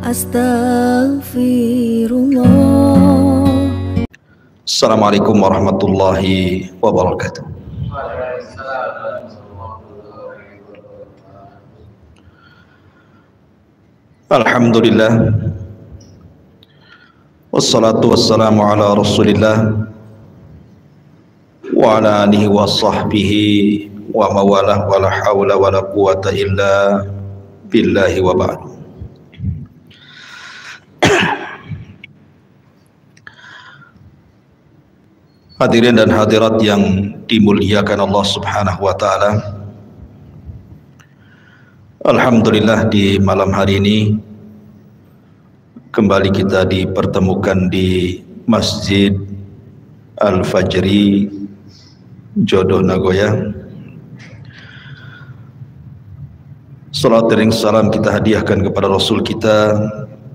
Astaghfirullah. Assalamualaikum warahmatullahi wabarakatuh. Alhamdulillah, wassalatu wassalamu ala rasulillah wa ala alihi wa sahbihi wa mawalah wa la hawla wa la quwata illa billahi wa ba'du. Hadirin dan hadirat yang dimuliakan Allah Subhanahu wa taala. Alhamdulillah, di malam hari ini kembali kita dipertemukan di Masjid Al-Fajri Jodoh Nagoya. Salat dan salam kita hadiahkan kepada Rasul kita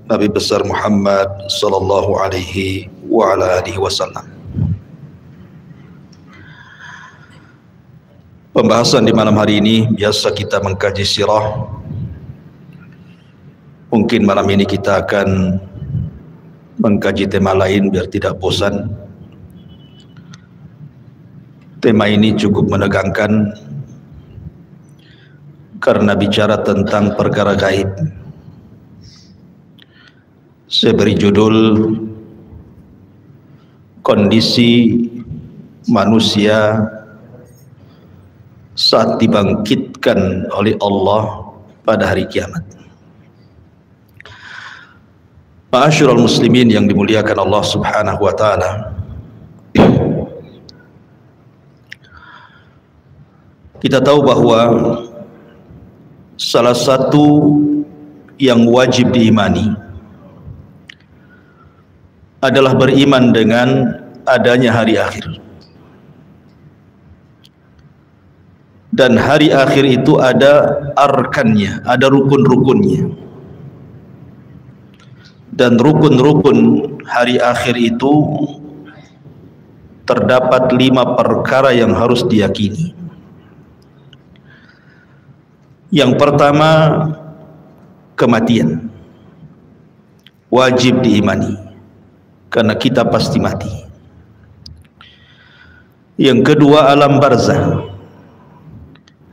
Nabi besar Muhammad sallallahu alaihi wa ala alihi wasallam. Pembahasan di malam hari ini biasa kita mengkaji sirah. Mungkin malam ini kita akan mengkaji tema lain biar tidak bosan. Tema ini cukup menegangkan karena bicara tentang perkara gaib. Saya beri judul kondisi manusia saat dibangkitkan oleh Allah pada hari kiamat. Ma'asyiral muslimin yang dimuliakan Allah Subhanahu wa taala. Kita tahu bahwa salah satu yang wajib diimani adalah beriman dengan adanya hari akhir. Dan hari akhir itu ada arkannya, ada rukun-rukunnya. Dan rukun-rukun hari akhir itu terdapat 5 perkara yang harus diyakini. Yang pertama, kematian. Wajib diimani, karena kita pasti mati. Yang kedua, alam barzah.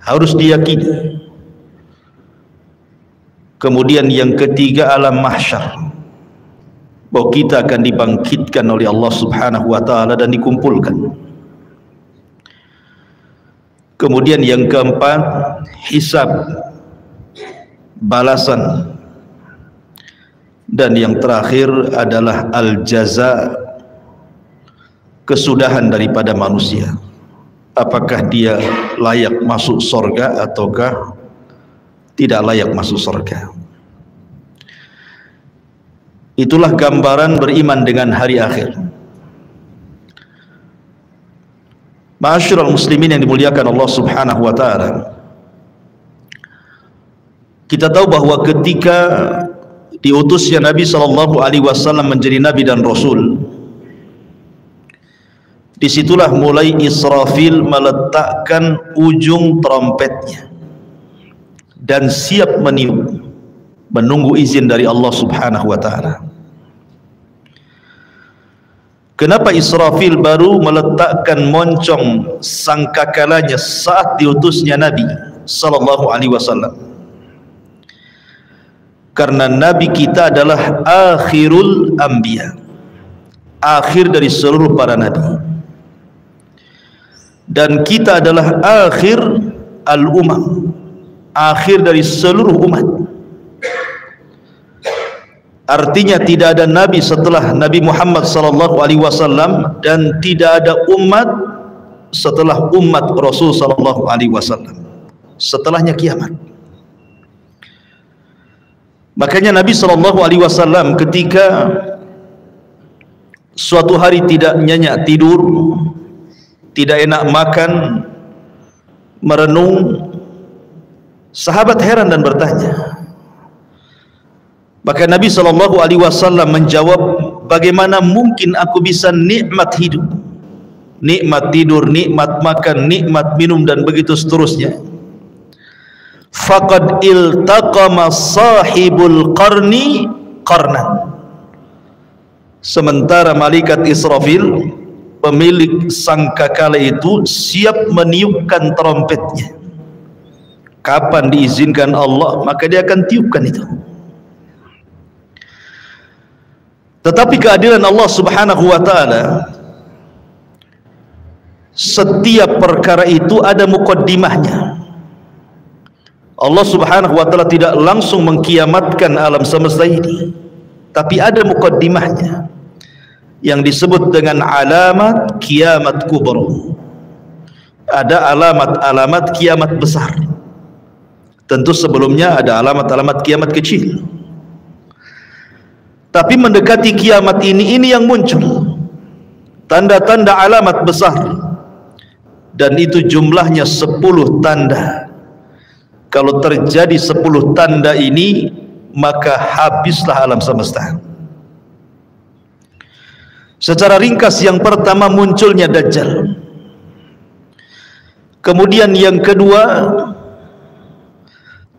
Harus diyakini. Kemudian yang ketiga, alam mahsyar, bahwa kita akan dibangkitkan oleh Allah Subhanahu wa taala dan dikumpulkan. Kemudian yang keempat, hisab, balasan. Dan yang terakhir adalah al-jaza, kesudahan daripada manusia. Apakah dia layak masuk surga ataukah tidak layak masuk surga. Itulah gambaran beriman dengan hari akhir. Ma'asyiral muslimin yang dimuliakan Allah Subhanahu wa taala. Kita tahu bahwa ketika diutusnya Nabi sallallahu alaihi wasallam menjadi nabi dan rasul, disitulah mulai Israfil meletakkan ujung trompetnya dan siap meniup, menunggu izin dari Allah Subhanahu wa taala. Kenapa Israfil baru meletakkan moncong sangkakalanya saat diutusnya Nabi sallallahu alaihi wasallam? Karena Nabi kita adalah akhirul anbiya, akhir dari seluruh para nabi. Dan kita adalah akhir al-umam, akhir dari seluruh umat. Artinya tidak ada nabi setelah Nabi Muhammad sallallahu alaihi wasallam dan tidak ada umat setelah umat Rasul sallallahu alaihi wasallam. Setelahnya kiamat. Makanya Nabi sallallahu alaihi wasallam ketika suatu hari tidak nyenyak tidur, tidak enak makan, merenung, sahabat heran dan bertanya. Maka Nabi sallallahu alaihi wasallam menjawab, bagaimana mungkin aku bisa nikmat hidup, nikmat tidur, nikmat makan, nikmat minum dan begitu seterusnya. Faqad iltaqama sahibul qarni qarnan. Sementara malaikat Israfil, pemilik sangkakala itu, siap meniupkan trompetnya. Kapan diizinkan Allah, maka dia akan tiupkan itu. Tetapi keadilan Allah Subhanahu wa ta'ala, setiap perkara itu ada muqaddimahnya. Allah Subhanahu wa ta'ala tidak langsung mengkiamatkan alam semesta ini, tapi ada muqaddimahnya yang disebut dengan alamat kiamat kubra. Ada alamat-alamat kiamat besar. Tentu sebelumnya ada alamat-alamat kiamat kecil. Tapi mendekati kiamat ini yang muncul tanda-tanda alamat besar, dan itu jumlahnya 10 tanda. Kalau terjadi 10 tanda ini, maka habislah alam semesta. Secara ringkas, yang pertama munculnya Dajjal. Kemudian yang kedua,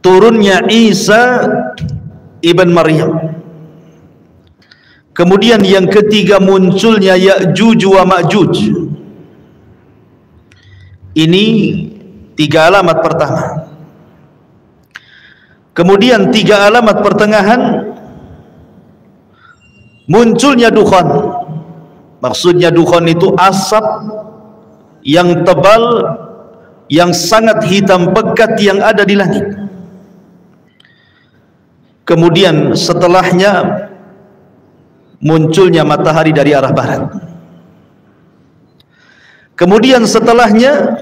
turunnya Isa ibn Maryam. Kemudian yang ketiga, munculnya Ya'juj wa Ma'juj. Ini 3 alamat pertama. Kemudian 3 alamat pertengahan, munculnya dukhan. Maksudnya dukhan itu asap yang tebal, yang sangat hitam pekat yang ada di langit. Kemudian setelahnya munculnya matahari dari arah barat. Kemudian setelahnya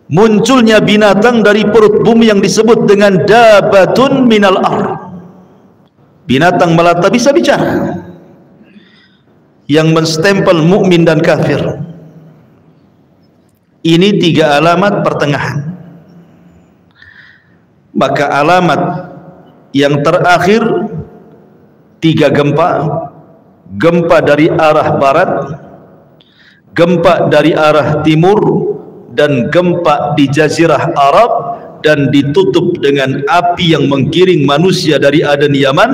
munculnya binatang dari perut bumi yang disebut dengan dabatun minal ar. Binatang melata bisa bicara, yang menstempel mukmin dan kafir. Ini 3 alamat pertengahan. Maka alamat yang terakhir, 3 gempa. Gempa dari arah barat, gempa dari arah timur, dan gempa di Jazirah Arab, dan ditutup dengan api yang menggiring manusia dari Aden Yaman,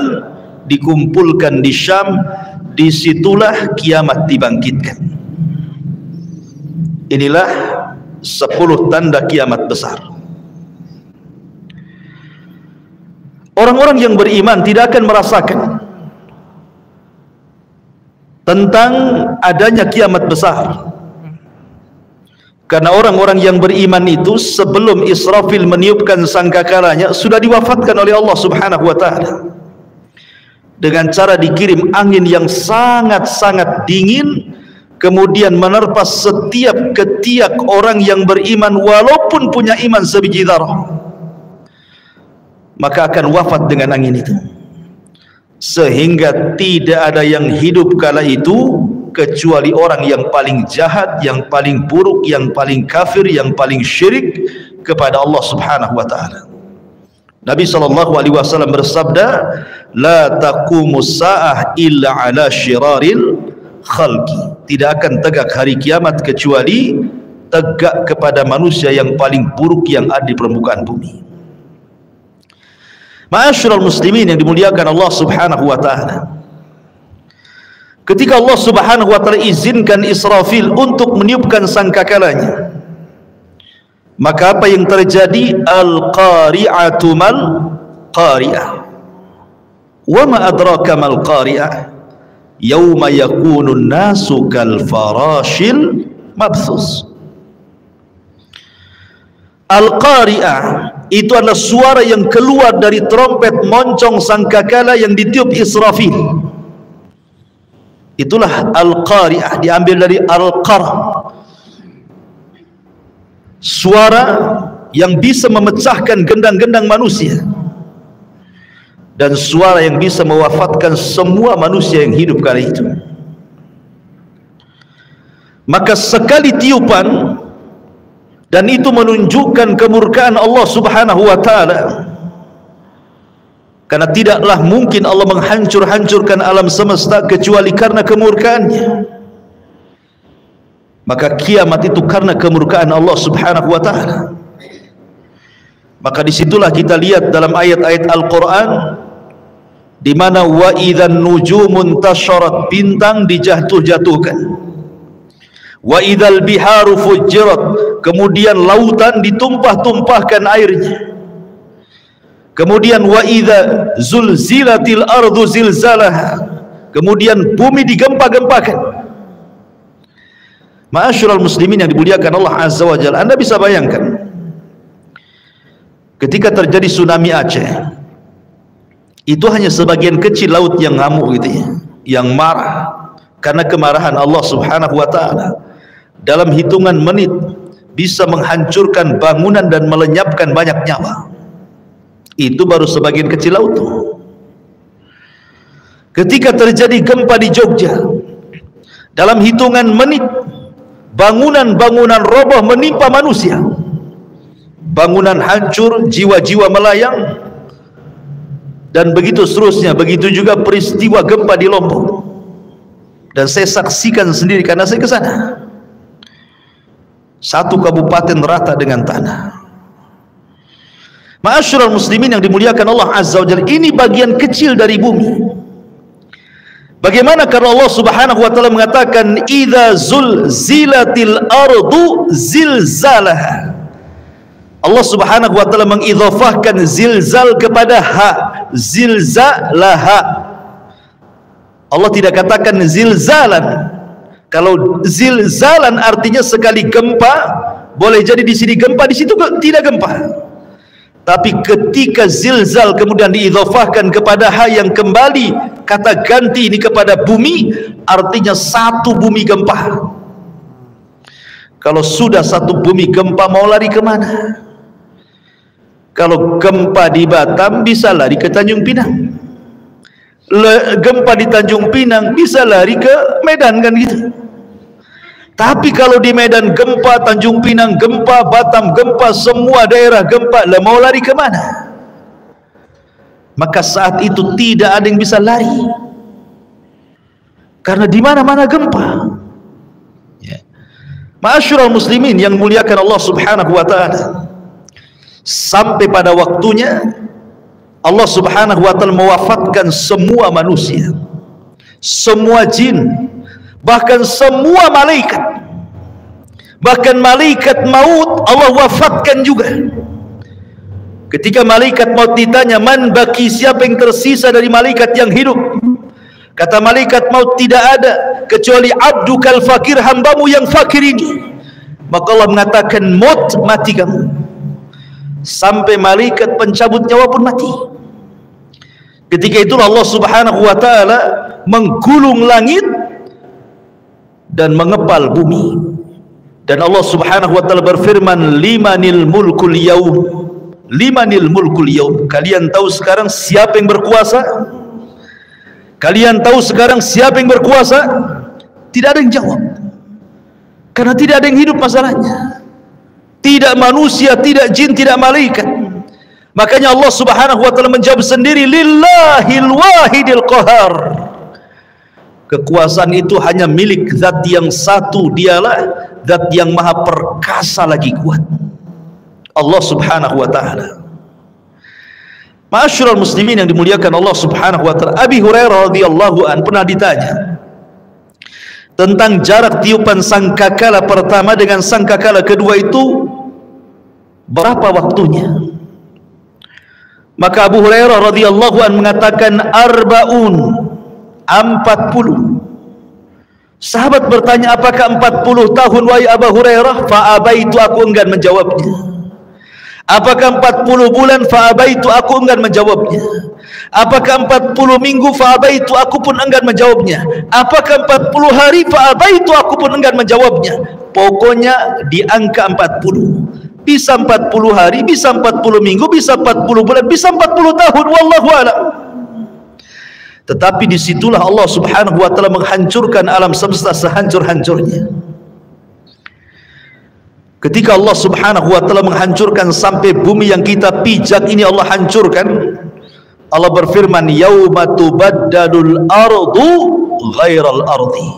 dikumpulkan di Syam. Disitulah kiamat dibangkitkan. Inilah 10 tanda kiamat besar. Orang-orang yang beriman tidak akan merasakan tentang adanya kiamat besar, karena orang-orang yang beriman itu sebelum Israfil meniupkan sangkakalanya sudah diwafatkan oleh Allah Subhanahu wa ta'ala dengan cara dikirim angin yang sangat-sangat dingin, kemudian menerpa setiap ketiak orang yang beriman walaupun punya iman sebiji darah, maka akan wafat dengan angin itu. Sehingga tidak ada yang hidup kala itu kecuali orang yang paling jahat, yang paling buruk, yang paling kafir, yang paling syirik kepada Allah Subhanahu wa ta'ala. Nabi SAW bersabda, la taqumus sa'ah illa ala syiraril khalqi. Tidak akan tegak hari kiamat kecuali tegak kepada manusia yang paling buruk yang ada di permukaan bumi. Ma'asyiral muslimin yang dimuliakan Allah Subhanahu wa ta'ala, ketika Allah Subhanahu wa ta'ala izinkan Israfil untuk meniupkan sangkakalanya, maka apa yang terjadi? Al-qari'atu mal qari'ah. Wa ma adraka mal qari'ah? Yauma yakunun nasu kal farashil mabthus. Al-qari'ah itu adalah suara yang keluar dari trompet moncong sangkakala yang ditiup Israfil. Itulah al-qari'ah, diambil dari al-qara, suara yang bisa memecahkan gendang-gendang manusia, dan suara yang bisa mewafatkan semua manusia yang hidup kali itu. Maka sekali tiupan, dan itu menunjukkan kemurkaan Allah Subhanahu wa ta'ala, karena tidaklah mungkin Allah menghancur-hancurkan alam semesta kecuali karena kemurkaannya. Maka kiamat itu karena kemurkaan Allah Subhanahu wa ta'ala. Maka disitulah kita lihat dalam ayat-ayat Al-Quran, di mana wa idzan nujumun tasharat, bintang dijatuh-jatuhkan, wa idzal biharu fujirat, kemudian lautan ditumpah-tumpahkan airnya, kemudian wa idza zulzilatil ardu zilzalaha, kemudian bumi digempa-gempakan. Ma'asyiral muslimin yang dimuliakan Allah Azza wa Jalla, Anda bisa bayangkan ketika terjadi tsunami Aceh, itu hanya sebagian kecil laut yang ngamuk gitu ya, yang marah karena kemarahan Allah Subhanahu wa taala. Dalam hitungan menit bisa menghancurkan bangunan dan melenyapkan banyak nyawa. Itu baru sebagian kecil laut. Ketika terjadi gempa di Jogja, dalam hitungan menit bangunan-bangunan roboh menimpa manusia, bangunan hancur, jiwa-jiwa melayang, dan begitu seterusnya. Begitu juga peristiwa gempa di Lombok, dan saya saksikan sendiri karena saya ke sana. Satu kabupaten rata dengan tanah. Ma'asyiral muslimin yang dimuliakan Allah Azza wa Jalla, ini bagian kecil dari bumi. Bagaimana karena Allah Subhanahu wa taala mengatakan idza zulzilatil ardu zilzalaha. Allah Subhanahu wa taala mengidhafahkan zilzal kepada ha, zilzalaha. Allah tidak katakan zilzalan. Kalau zilzalan artinya sekali gempa, boleh jadi di sini gempa, di situ tidak gempa. Tapi ketika zilzal kemudian diidhafahkan kepada ha yang kembali kata ganti ini kepada bumi, artinya satu bumi gempa. Kalau sudah satu bumi gempa, mau lari kemana? Kalau gempa di Batam bisa lari ke Tanjung Pinang, gempa di Tanjung Pinang bisa lari ke Medan, kan gitu. Tapi kalau di Medan gempa, Tanjung Pinang gempa, Batam gempa, semua daerah gempa, lah mau lari kemana? Maka saat itu tidak ada yang bisa lari, karena di mana-mana gempa. Ya. Ma'asyiral muslimin yang muliakan Allah Subhanahu wa taala, sampai pada waktunya Allah Subhanahu wa taala mewafatkan semua manusia, semua jin, bahkan semua malaikat. Bahkan malaikat maut Allah wafatkan juga. Ketika malaikat maut ditanya, man baki, siapa yang tersisa dari malaikat yang hidup? Kata malaikat maut, tidak ada kecuali abdukal fakir, hambamu yang fakir ini. Maka Allah mengatakan, maut, mati kamu. Sampai malaikat pencabut nyawa pun mati. Ketika itulah Allah Subhanahu wa taala menggulung langit dan mengepal bumi. Dan Allah Subhanahu wa taala berfirman, limanil mulkul yaum, limanil mulkul yaum. Kalian tahu sekarang siapa yang berkuasa? Kalian tahu sekarang siapa yang berkuasa? Tidak ada yang jawab, karena tidak ada yang hidup masalahnya. Tidak manusia, tidak jin, tidak malaikat. Makanya Allah Subhanahu wa taala menjawab sendiri, lillahil wahidil qahar. Kekuasaan itu hanya milik zat yang satu, dialah zat yang maha perkasa lagi kuat, Allah Subhanahu wa taala. Ma'asyiral muslimin yang dimuliakan Allah Subhanahu wa taala, Abi Hurairah radhiyallahu an pernah ditanya tentang jarak tiupan sangkakala pertama dengan sangkakala kedua itu berapa waktunya. Maka Abu Hurairah radhiyallahu an mengatakan arba'un, 40. Sahabat bertanya, apakah 40 tahun wahai Abu Hurairah? Fa'abaitu, aku enggan menjawabnya. Apakah 40 bulan? Fa'abaitu, aku enggan menjawabnya. Apakah 40 minggu? Fa'abaitu, aku pun enggan menjawabnya. Apakah 40 hari? Fa'abaitu, aku pun enggan menjawabnya. Pokoknya di angka 40. Bisa 40 hari, bisa 40 minggu, bisa 40 bulan, bisa 40 tahun, wallahu a'lam. Tetapi disitulah Allah Subhanahu wa taala menghancurkan alam semesta sehancur-hancurnya. Ketika Allah Subhanahu wa taala menghancurkan sampai bumi yang kita pijak ini Allah hancurkan, Allah berfirman, yauma tubaddalul ardu ghairal ardi.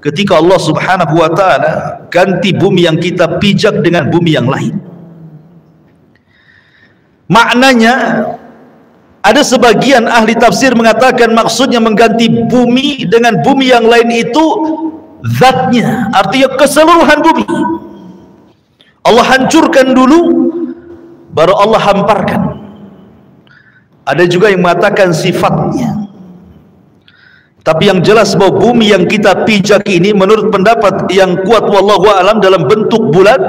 Ketika Allah Subhanahu wa taala ganti bumi yang kita pijak dengan bumi yang lain. Maknanya Ada sebagian ahli tafsir mengatakan maksudnya mengganti bumi dengan bumi yang lain itu zatnya, artinya keseluruhan bumi. Allah hancurkan dulu, baru Allah hamparkan. Ada juga yang mengatakan sifatnya. Tapi yang jelas bahwa bumi yang kita pijak ini menurut pendapat yang kuat wallahu a'lam dalam bentuk bulat,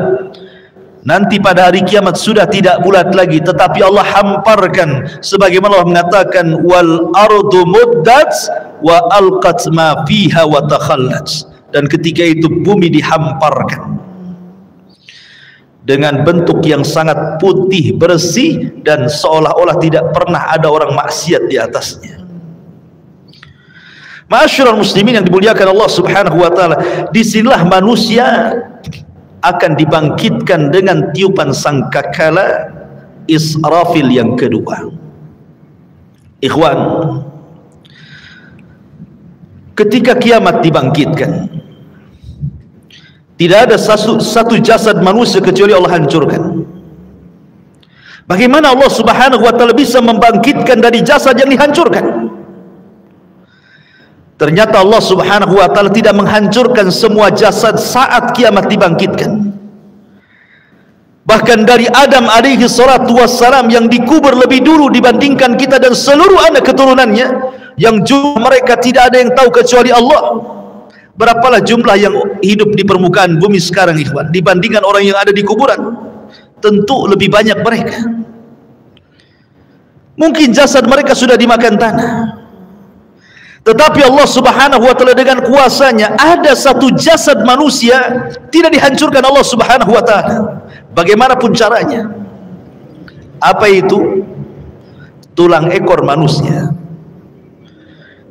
nanti pada hari kiamat sudah tidak bulat lagi, tetapi Allah hamparkan sebagaimana Allah mengatakan wal ardu muddat wa alqat ma fiha wa takhallat. Dan ketika itu bumi dihamparkan dengan bentuk yang sangat putih bersih dan seolah-olah tidak pernah ada orang maksiat di atasnya. Ma'asyiral muslimin yang dimuliakan Allah Subhanahu wa taala, disinilah manusia akan dibangkitkan dengan tiupan sangkakala Israfil yang kedua. Ikhwan, ketika kiamat dibangkitkan, tidak ada satu jasad manusia kecuali Allah hancurkan. Bagaimana Allah Subhanahu wa taala bisa membangkitkan dari jasad yang dihancurkan? Ternyata Allah Subhanahu wa taala tidak menghancurkan semua jasad saat kiamat dibangkitkan. Bahkan dari Adam alaihi salatu wassalam yang dikubur lebih dulu dibandingkan kita dan seluruh anak keturunannya, yang jumlah mereka tidak ada yang tahu kecuali Allah. Berapalah jumlah yang hidup di permukaan bumi sekarang, ikhwan, dibandingkan orang yang ada di kuburan? Tentu lebih banyak mereka. Mungkin jasad mereka sudah dimakan tanah, tetapi Allah Subhanahu wa taala dengan kuasanya ada satu jasad manusia tidak dihancurkan Allah Subhanahu wa taala. Bagaimanapun caranya. Apa itu? Tulang ekor manusia.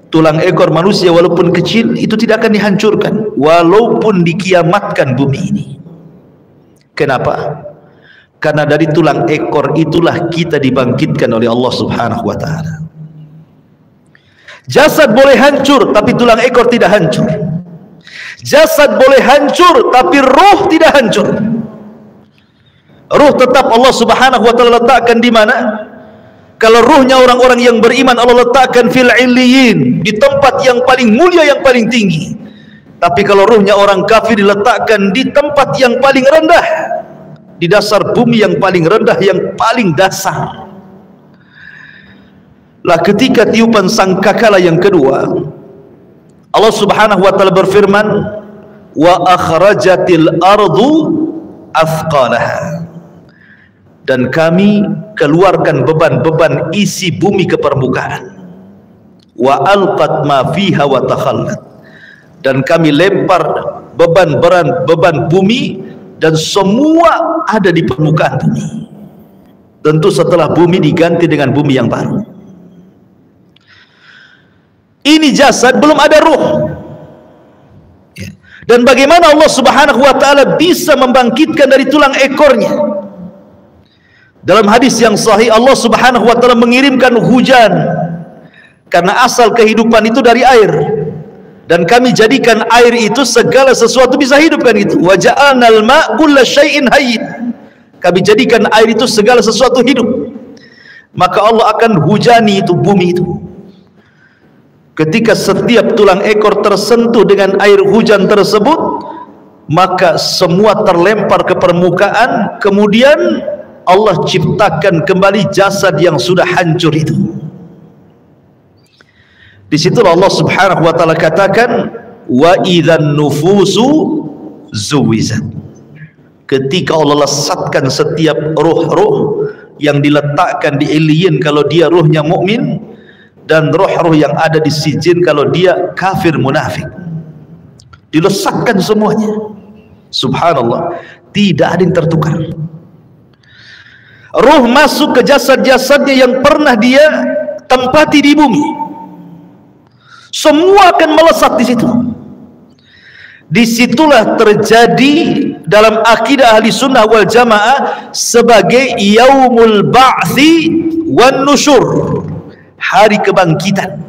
Tulang ekor manusia walaupun kecil itu tidak akan dihancurkan walaupun dikiamatkan bumi ini. Kenapa? Karena dari tulang ekor itulah kita dibangkitkan oleh Allah Subhanahu wa taala. Jasad boleh hancur tapi tulang ekor tidak hancur. Jasad boleh hancur tapi roh tidak hancur. Roh tetap Allah Subhanahu wa taala letakkan di mana? Kalau ruhnya orang-orang yang beriman Allah letakkan fil illiyin, di tempat yang paling mulia, yang paling tinggi. Tapi kalau ruhnya orang kafir diletakkan di tempat yang paling rendah, di dasar bumi yang paling rendah, yang paling dasar. Lah ketika tiupan sangkakala yang kedua, Allah Subhanahu wa taala berfirman, wa akhrajatil ardu athqalaha. Dan kami keluarkan beban-beban isi bumi ke permukaan. Wa alqat ma fiha wa takhallat. Dan kami lempar beban bumi dan semua ada di permukaan bumi. Tentu setelah bumi diganti dengan bumi yang baru. Ini jasad, belum ada ruh. Dan bagaimana Allah Subhanahu wa taala bisa membangkitkan dari tulang ekornya? Dalam hadis yang sahih Allah Subhanahu wa taala mengirimkan hujan, karena asal kehidupan itu dari air, dan kami jadikan air itu segala sesuatu bisa hidup, kan itu. Wa ja'alnal ma' kulla syai'in hayyin. Kami jadikan air itu segala sesuatu hidup. Maka Allah akan hujani itu bumi itu. Ketika setiap tulang ekor tersentuh dengan air hujan tersebut, maka semua terlempar ke permukaan. Kemudian Allah ciptakan kembali jasad yang sudah hancur itu. Di situ Allah Subhanahu wa taala katakan, wa idzan nufusu zuwizat. Ketika Allah lesatkan setiap ruh-ruh yang diletakkan di illiyin kalau dia ruhnya mukmin, dan roh-roh yang ada di sijin kalau dia kafir munafik, dilesatkan semuanya. Subhanallah, tidak ada yang tertukar. Roh masuk ke jasad-jasadnya yang pernah dia tempati di bumi, semua akan melesat di situ. Disitulah terjadi dalam akidah ahli sunnah wal jamaah sebagai yaumul ba'thi wan nusyur, hari kebangkitan,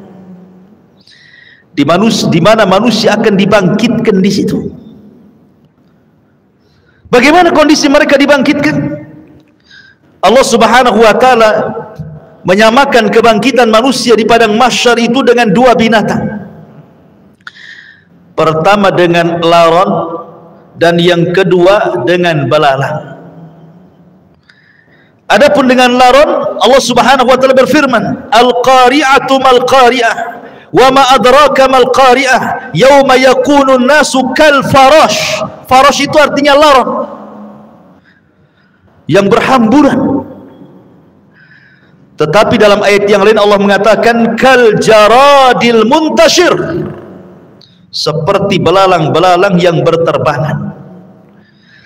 di mana manusia akan dibangkitkan di situ. Bagaimana kondisi mereka dibangkitkan? Allah Subhanahu wa taala menyamakan kebangkitan manusia di padang mahsyar itu dengan dua binatang. Pertama dengan laron, dan yang kedua dengan belalang. Adapun dengan laron, Allah Subhanahu wa taala berfirman, Al-qari'atu mal-qari'ah, wa ma adraka mal-qari'ah, yauma yakunu an-nasu kal farash. Farash itu artinya laron yang berhamburan. Tetapi dalam ayat yang lain Allah mengatakan kal jaradil muntashir, seperti belalang-belalang yang berterbangan.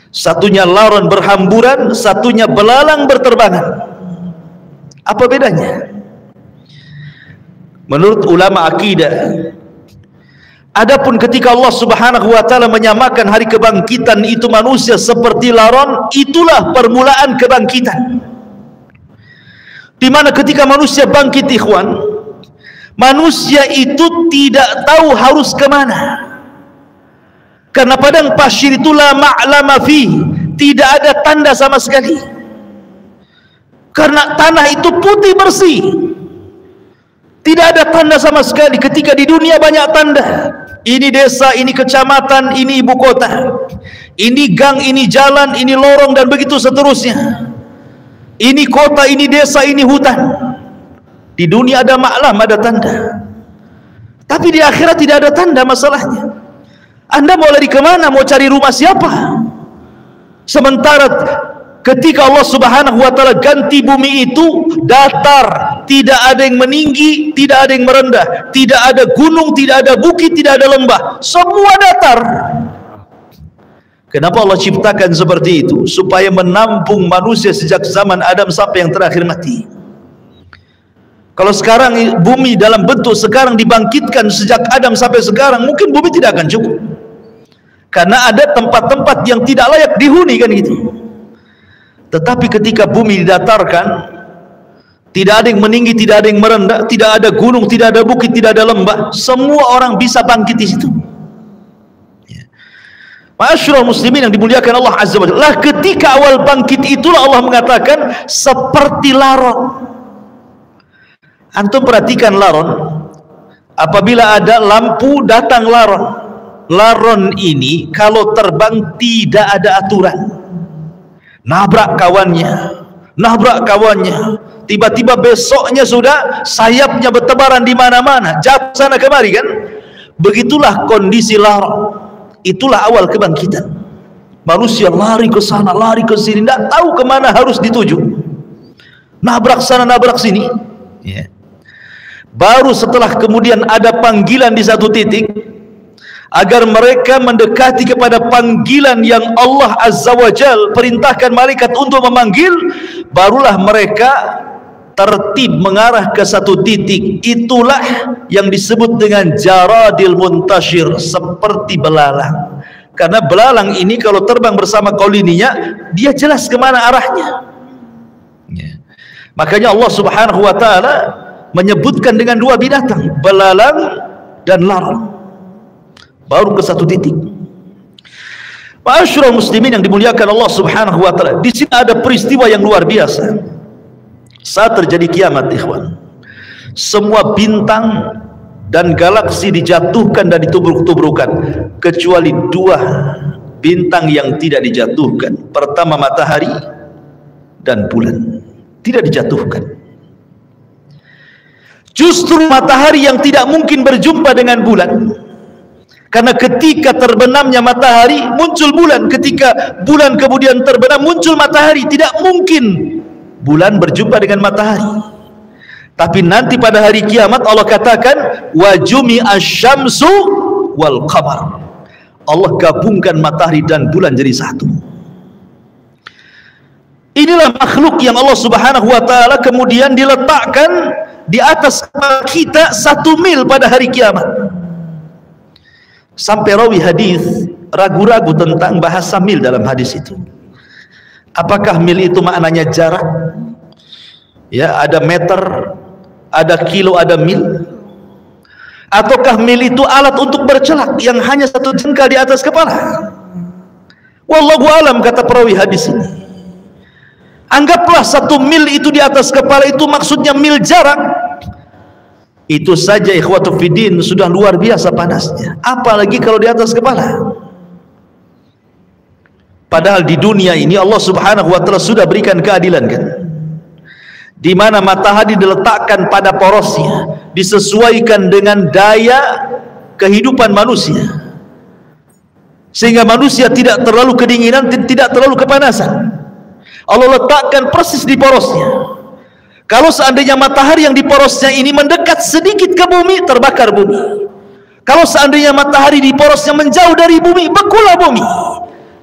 Satunya laron berhamburan, satunya belalang berterbangan. Apa bedanya? Menurut ulama akidah, adapun ketika Allah Subhanahu wa taala menyamakan hari kebangkitan itu manusia seperti laron, itulah permulaan kebangkitan. Di mana ketika manusia bangkit, ikhwan, manusia itu tidak tahu harus kemana, karena padang pasir itu la ma'lama fi, tidak ada tanda sama sekali, karena tanah itu putih bersih, tidak ada tanda sama sekali. Ketika di dunia banyak tanda, ini desa, ini kecamatan, ini ibu kota, ini gang, ini jalan, ini lorong, dan begitu seterusnya. Ini kota, ini desa, ini hutan. Di dunia ada maklam, ada tanda. Tapi di akhirat tidak ada tanda. Masalahnya, Anda mau lari kemana? Mau cari rumah siapa? Sementara ketika Allah Subhanahu wa taala ganti bumi itu datar, tidak ada yang meninggi, tidak ada yang merendah, tidak ada gunung, tidak ada bukit, tidak ada lembah, semua datar. Kenapa Allah ciptakan seperti itu? Supaya menampung manusia sejak zaman Adam sampai yang terakhir mati. Kalau sekarang bumi dalam bentuk sekarang dibangkitkan sejak Adam sampai sekarang, mungkin bumi tidak akan cukup, karena ada tempat-tempat yang tidak layak dihuni, kan gitu. Tetapi ketika bumi didatarkan, tidak ada yang meninggi, tidak ada yang merendah, tidak ada gunung, tidak ada bukit, tidak ada lembah, semua orang bisa bangkit di situ. Ma'asyiral muslimin yang dimuliakan Allah Azza wa Jalla, ketika awal bangkit itulah Allah mengatakan seperti laron. Antum perhatikan laron, apabila ada lampu datang laron. Laron ini kalau terbang tidak ada aturan. Nabrak kawannya, tiba-tiba besoknya sudah sayapnya bertebaran di mana-mana, jatuh sana kemari, kan? Begitulah kondisi laron. Itulah awal kebangkitan. Manusia lari ke sana, lari ke sini, tidak tahu kemana harus dituju, nabrak sana, nabrak sini. Baru setelah kemudian ada panggilan di satu titik, agar mereka mendekati kepada panggilan yang Allah Azza wa Jal perintahkan malaikat untuk memanggil, barulah mereka tertib mengarah ke satu titik. Itulah yang disebut dengan jaradil muntashir, seperti belalang. Karena belalang ini kalau terbang bersama koloninya, dia jelas kemana arahnya. Makanya Allah Subhanahu wa taala menyebutkan dengan dua binatang, belalang dan laron, baru ke satu titik. Ma'asyiral muslimin yang dimuliakan Allah Subhanahu wa taala, di sini ada peristiwa yang luar biasa. Saat terjadi kiamat, ikhwan, semua bintang dan galaksi dijatuhkan dan ditubruk-tubrukan, kecuali dua bintang yang tidak dijatuhkan. Pertama matahari dan bulan tidak dijatuhkan. Justru matahari yang tidak mungkin berjumpa dengan bulan, karena ketika terbenamnya matahari muncul bulan, ketika bulan kemudian terbenam muncul matahari. Tidak mungkin bulan berjumpa dengan matahari. Tapi nanti pada hari kiamat Allah katakan wa jumi'asy syamsu wal qamar, Allah gabungkan matahari dan bulan jadi satu. Inilah makhluk yang Allah Subhanahu wa taala kemudian diletakkan di atas kita 1 mil pada hari kiamat. Sampai rawi hadis ragu-ragu tentang bahasa mil dalam hadis itu. Apakah mil itu maknanya jarak? Ya, ada meter, ada kilo, ada mil. Ataukah mil itu alat untuk bercelak yang hanya 1 jengkal di atas kepala? Wallahu alam, kata perawi hadis ini. Anggaplah 1 mil itu di atas kepala itu maksudnya mil jarak. Itu saja ikhwatu fiddin sudah luar biasa panasnya. Apalagi kalau di atas kepala. Padahal di dunia ini Allah Subhanahu wa taala sudah berikan keadilan kan. Di mana matahari diletakkan pada porosnya, disesuaikan dengan daya kehidupan manusia. Sehingga manusia tidak terlalu kedinginan, tidak terlalu kepanasan. Allah letakkan persis di porosnya. Kalau seandainya matahari yang di porosnya ini mendekat sedikit ke bumi, terbakar bumi. Kalau seandainya matahari di porosnya menjauh dari bumi, bekulah bumi.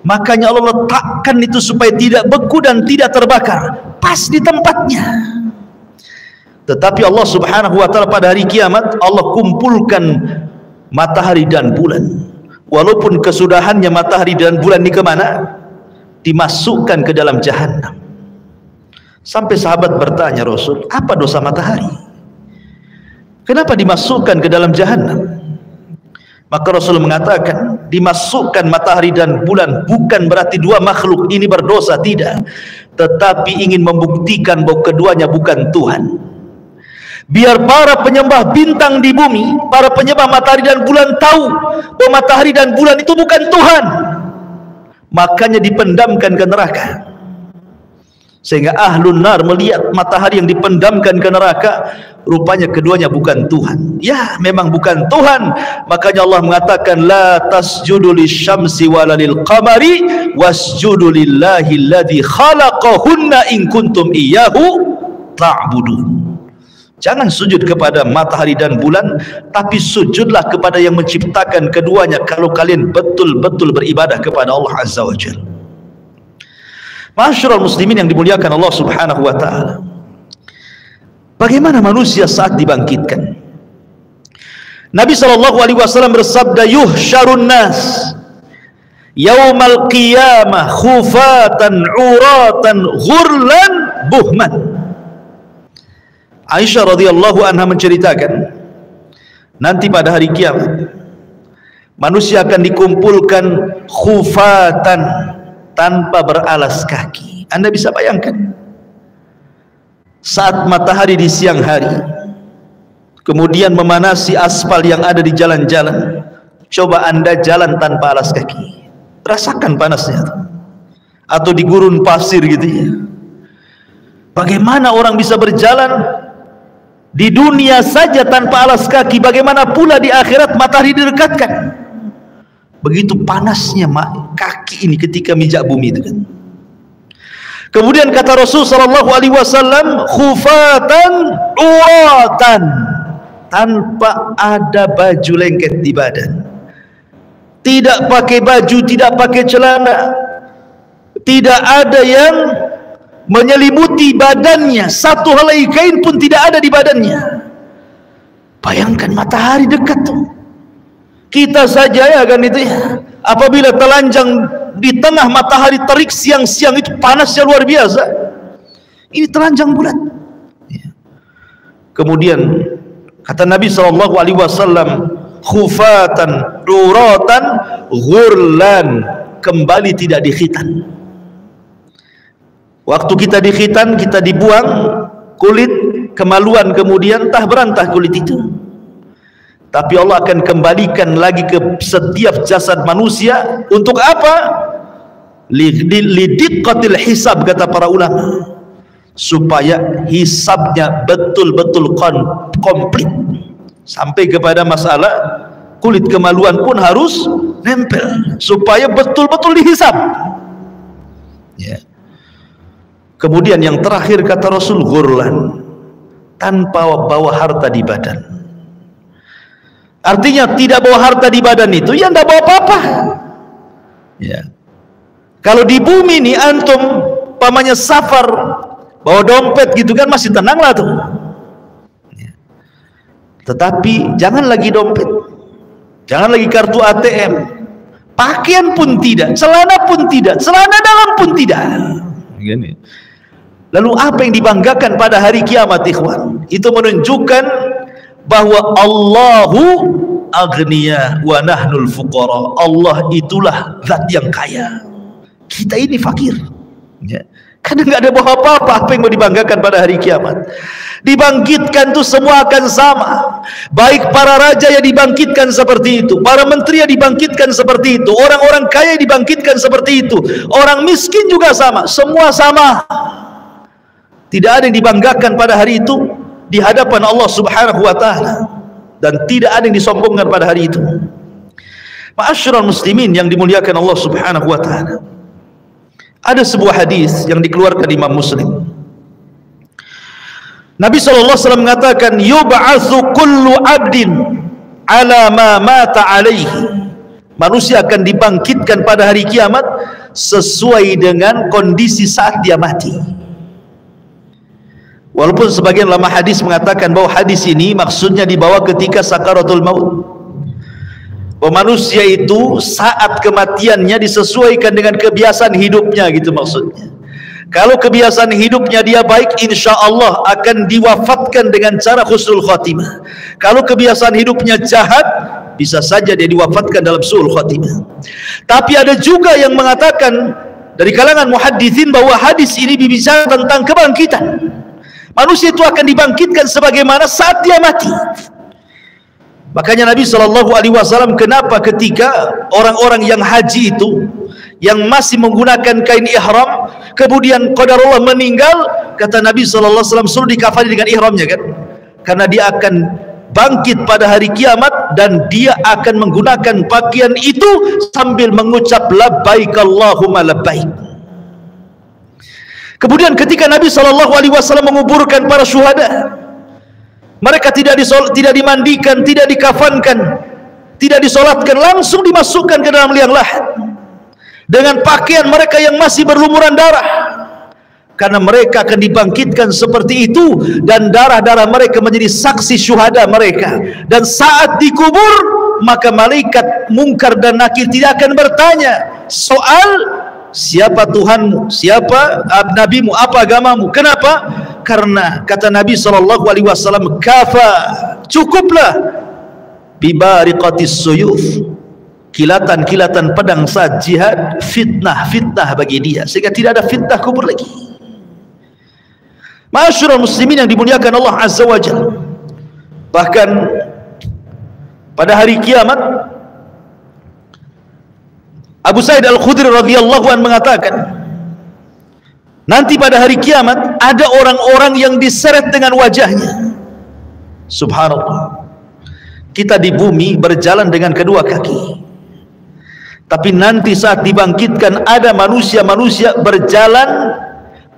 Makanya Allah letakkan itu supaya tidak beku dan tidak terbakar, pas di tempatnya. Tetapi Allah Subhanahu wa taala pada hari kiamat Allah kumpulkan matahari dan bulan. Walaupun kesudahannya matahari dan bulan ini kemana? Dimasukkan ke dalam jahanam. Sampai sahabat bertanya, Rasul, apa dosa matahari? Kenapa dimasukkan ke dalam jahanam? Maka Rasul mengatakan, dimasukkan matahari dan bulan bukan berarti dua makhluk ini berdosa, tidak, tetapi ingin membuktikan bahwa keduanya bukan Tuhan. Biar para penyembah bintang di bumi, para penyembah matahari dan bulan tahu bahwa matahari dan bulan itu bukan Tuhan. Makanya dipendamkan ke neraka. Sehingga ahlun nar melihat matahari yang dipendamkan ke neraka, rupanya keduanya bukan Tuhan. Ya, memang bukan Tuhan. Makanya Allah mengatakan, la tasjudu lisyamsi wala lilqamari wasjudu lillahi alladhi khalaqahunna in kuntum iyyahu ta'budun. Jangan sujud kepada matahari dan bulan, tapi sujudlah kepada yang menciptakan keduanya kalau kalian betul-betul beribadah kepada Allah Azza wa Jalla. Ma'asyiral muslimin yang dimuliakan Allah Subhanahu wa taala. Bagaimana manusia saat dibangkitkan? Nabi sallallahu alaihi wasallam bersabda, yuhsyarun nas yaumal qiyamah khufatan uratan ghurlan buhman. Aisyah radhiyallahu anha menceritakan, nanti pada hari kiamat manusia akan dikumpulkan khufatan, tanpa beralas kaki. Anda bisa bayangkan saat matahari di siang hari kemudian memanasi aspal yang ada di jalan-jalan. Coba Anda jalan tanpa alas kaki, rasakan panasnya. Atau di gurun pasir gitu ya. Bagaimana orang bisa berjalan di dunia saja tanpa alas kaki, bagaimana pula di akhirat matahari didekatkan? Begitu panasnya kaki ini ketika mijak bumi itu kan. Kemudian kata Rasul sallallahu alaihi wasallam, khufatan uratan, tanpa ada baju lengket di badan. Tidak pakai baju, tidak pakai celana. Tidak ada yang menyelimuti badannya, satu helai kain pun tidak ada di badannya. Bayangkan matahari dekat tuh. Kita saja ya kan itu ya, apabila telanjang di tengah matahari terik siang-siang itu panasnya luar biasa. Ini telanjang bulat. Kemudian kata Nabi sallallahu alaihi wasallam, khufatan uratan ghurlan, kembali tidak dikhitan. Waktu kita dikhitan, kita dibuang kulit, kemaluan, kemudian entah berantah kulit itu. Tapi Allah akan kembalikan lagi ke setiap jasad manusia. Untuk apa? Lidiqqatil hisab, kata para ulama, supaya hisabnya betul-betul komplit. Sampai kepada masalah kulit kemaluan pun harus nempel, supaya betul-betul dihisab ya. Kemudian yang terakhir kata Rasul, ghurlan, tanpa bawa harta di badan. Artinya tidak bawa harta di badan itu ya tidak bawa apa-apa ya. Kalau di bumi ini antum pamannya safar bawa dompet gitu kan masih tenang lah tuh ya. Tetapi jangan lagi dompet, jangan lagi kartu ATM, pakaian pun tidak, celana pun tidak, celana dalam pun tidak gini. Lalu apa yang dibanggakan pada hari kiamat ikhwan? Itu menunjukkan bahwa Allahu aghniya wa nahnul fuqara. Allah itulah zat yang kaya, kita ini fakir ya. Karena nggak ada bawa apa-apa yang mau dibanggakan pada hari kiamat. Dibangkitkan tuh semua akan sama. Baik para raja yang dibangkitkan seperti itu, para menteri yang dibangkitkan seperti itu, orang-orang kaya yang dibangkitkan seperti itu, orang miskin juga sama, semua sama. Tidak ada yang dibanggakan pada hari itu di hadapan Allah Subhanahu wa taala, dan tidak ada yang disombongkan pada hari itu. Ma'asyiral muslimin yang dimuliakan Allah Subhanahu wa taala. Ada sebuah hadis yang dikeluarkan Imam Muslim. Nabi SAW mengatakan, yub'atsu kullu 'abdin 'ala ma mata 'alaihi. Manusia akan dibangkitkan pada hari kiamat sesuai dengan kondisi saat dia mati. Walaupun sebagian ulama hadis mengatakan bahwa hadis ini maksudnya dibawa ketika sakaratul maut. Bahwa manusia itu saat kematiannya disesuaikan dengan kebiasaan hidupnya, gitu maksudnya. Kalau kebiasaan hidupnya dia baik, insya Allah akan diwafatkan dengan cara husnul khatimah. Kalau kebiasaan hidupnya jahat, bisa saja dia diwafatkan dalam su'ul khatimah. Tapi ada juga yang mengatakan dari kalangan muhaddithin bahwa hadis ini berbicara tentang kebangkitan. Manusia itu akan dibangkitkan sebagaimana saat dia mati. Makanya Nabi SAW, kenapa ketika orang-orang yang haji itu, yang masih menggunakan kain ihram, kemudian qadarullah meninggal, kata Nabi SAW, suruh dikafani dengan ihramnya kan? Karena dia akan bangkit pada hari kiamat, dan dia akan menggunakan pakaian itu sambil mengucap labbaik Allahumma labbaik. Kemudian ketika Nabi SAW menguburkan para syuhada, mereka tidak dimandikan, tidak dikafankan, tidak disolatkan, langsung dimasukkan ke dalam liang lahat dengan pakaian mereka yang masih berlumuran darah, karena mereka akan dibangkitkan seperti itu, dan darah-darah mereka menjadi saksi syuhada mereka. Dan saat dikubur, maka malaikat mungkar dan nakir tidak akan bertanya soal siapa Tuhanmu, siapa nabimu, apa agamamu. Kenapa? Karena kata Nabi SAW, kafa, cukuplah bibariqatis suyuf, kilatan-kilatan pedang saat jihad, fitnah bagi dia, sehingga tidak ada fitnah kubur lagi. Ma'asyiral muslimin yang dimuliakan Allah Azza wa Jalla, bahkan pada hari kiamat Abu Sa'id Al-Khudri radhiyallahu anhu mengatakan, nanti pada hari kiamat ada orang-orang yang diseret dengan wajahnya. Subhanallah. Kita di bumi berjalan dengan kedua kaki, tapi nanti saat dibangkitkan ada manusia-manusia berjalan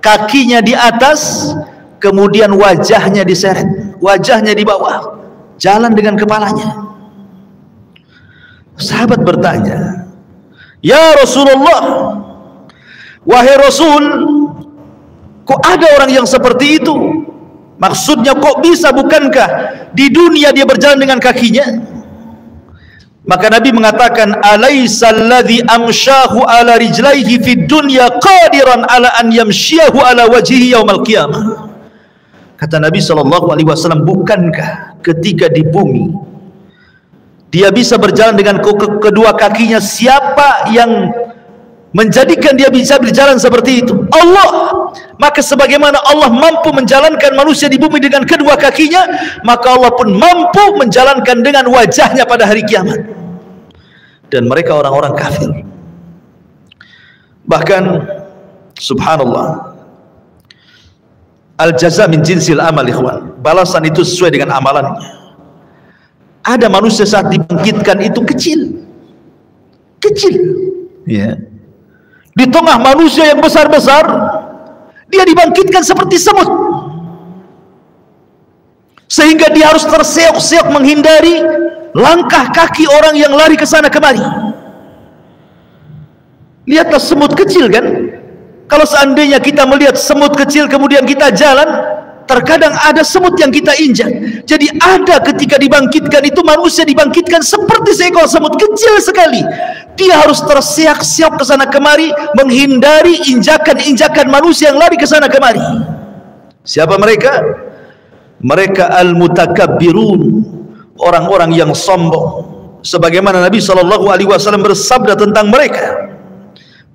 kakinya di atas, kemudian wajahnya diseret, wajahnya di bawah, jalan dengan kepalanya. Sahabat bertanya, ya Rasulullah, wahai Rasul, kok ada orang yang seperti itu? Maksudnya kok bisa, bukankah di dunia dia berjalan dengan kakinya? Maka Nabi mengatakan, alaisa alladhi amshahu ala rijlaihi fid dunya qadiran ala an yamshiyahu ala wajhihi yaumal qiyamah. Kata Nabi SAW, bukankah ketika di bumi dia bisa berjalan dengan kedua kakinya, siapa yang menjadikan dia bisa berjalan seperti itu? Allah. Maka sebagaimana Allah mampu menjalankan manusia di bumi dengan kedua kakinya, maka Allah pun mampu menjalankan dengan wajahnya pada hari kiamat. Dan mereka orang-orang kafir. Bahkan subhanallah, al-jaza min jinsil amal, ikhwan. Balasan itu sesuai dengan amalannya. Ada manusia saat dibangkitkan itu kecil, ya. Di tengah manusia yang besar-besar, dia dibangkitkan seperti semut, sehingga dia harus terseok-seok menghindari langkah kaki orang yang lari ke sana kemari. Lihatlah semut kecil kan. Kalau seandainya kita melihat semut kecil kemudian kita jalan, terkadang ada semut yang kita injak. Jadi ada ketika dibangkitkan itu, manusia dibangkitkan seperti seekor semut kecil sekali. Dia harus terseok-seok ke sana kemari menghindari injakan-injakan manusia yang lari ke sana kemari. Siapa mereka? Mereka al-mutakabbirun, orang-orang yang sombong. Sebagaimana Nabi SAW bersabda tentang mereka,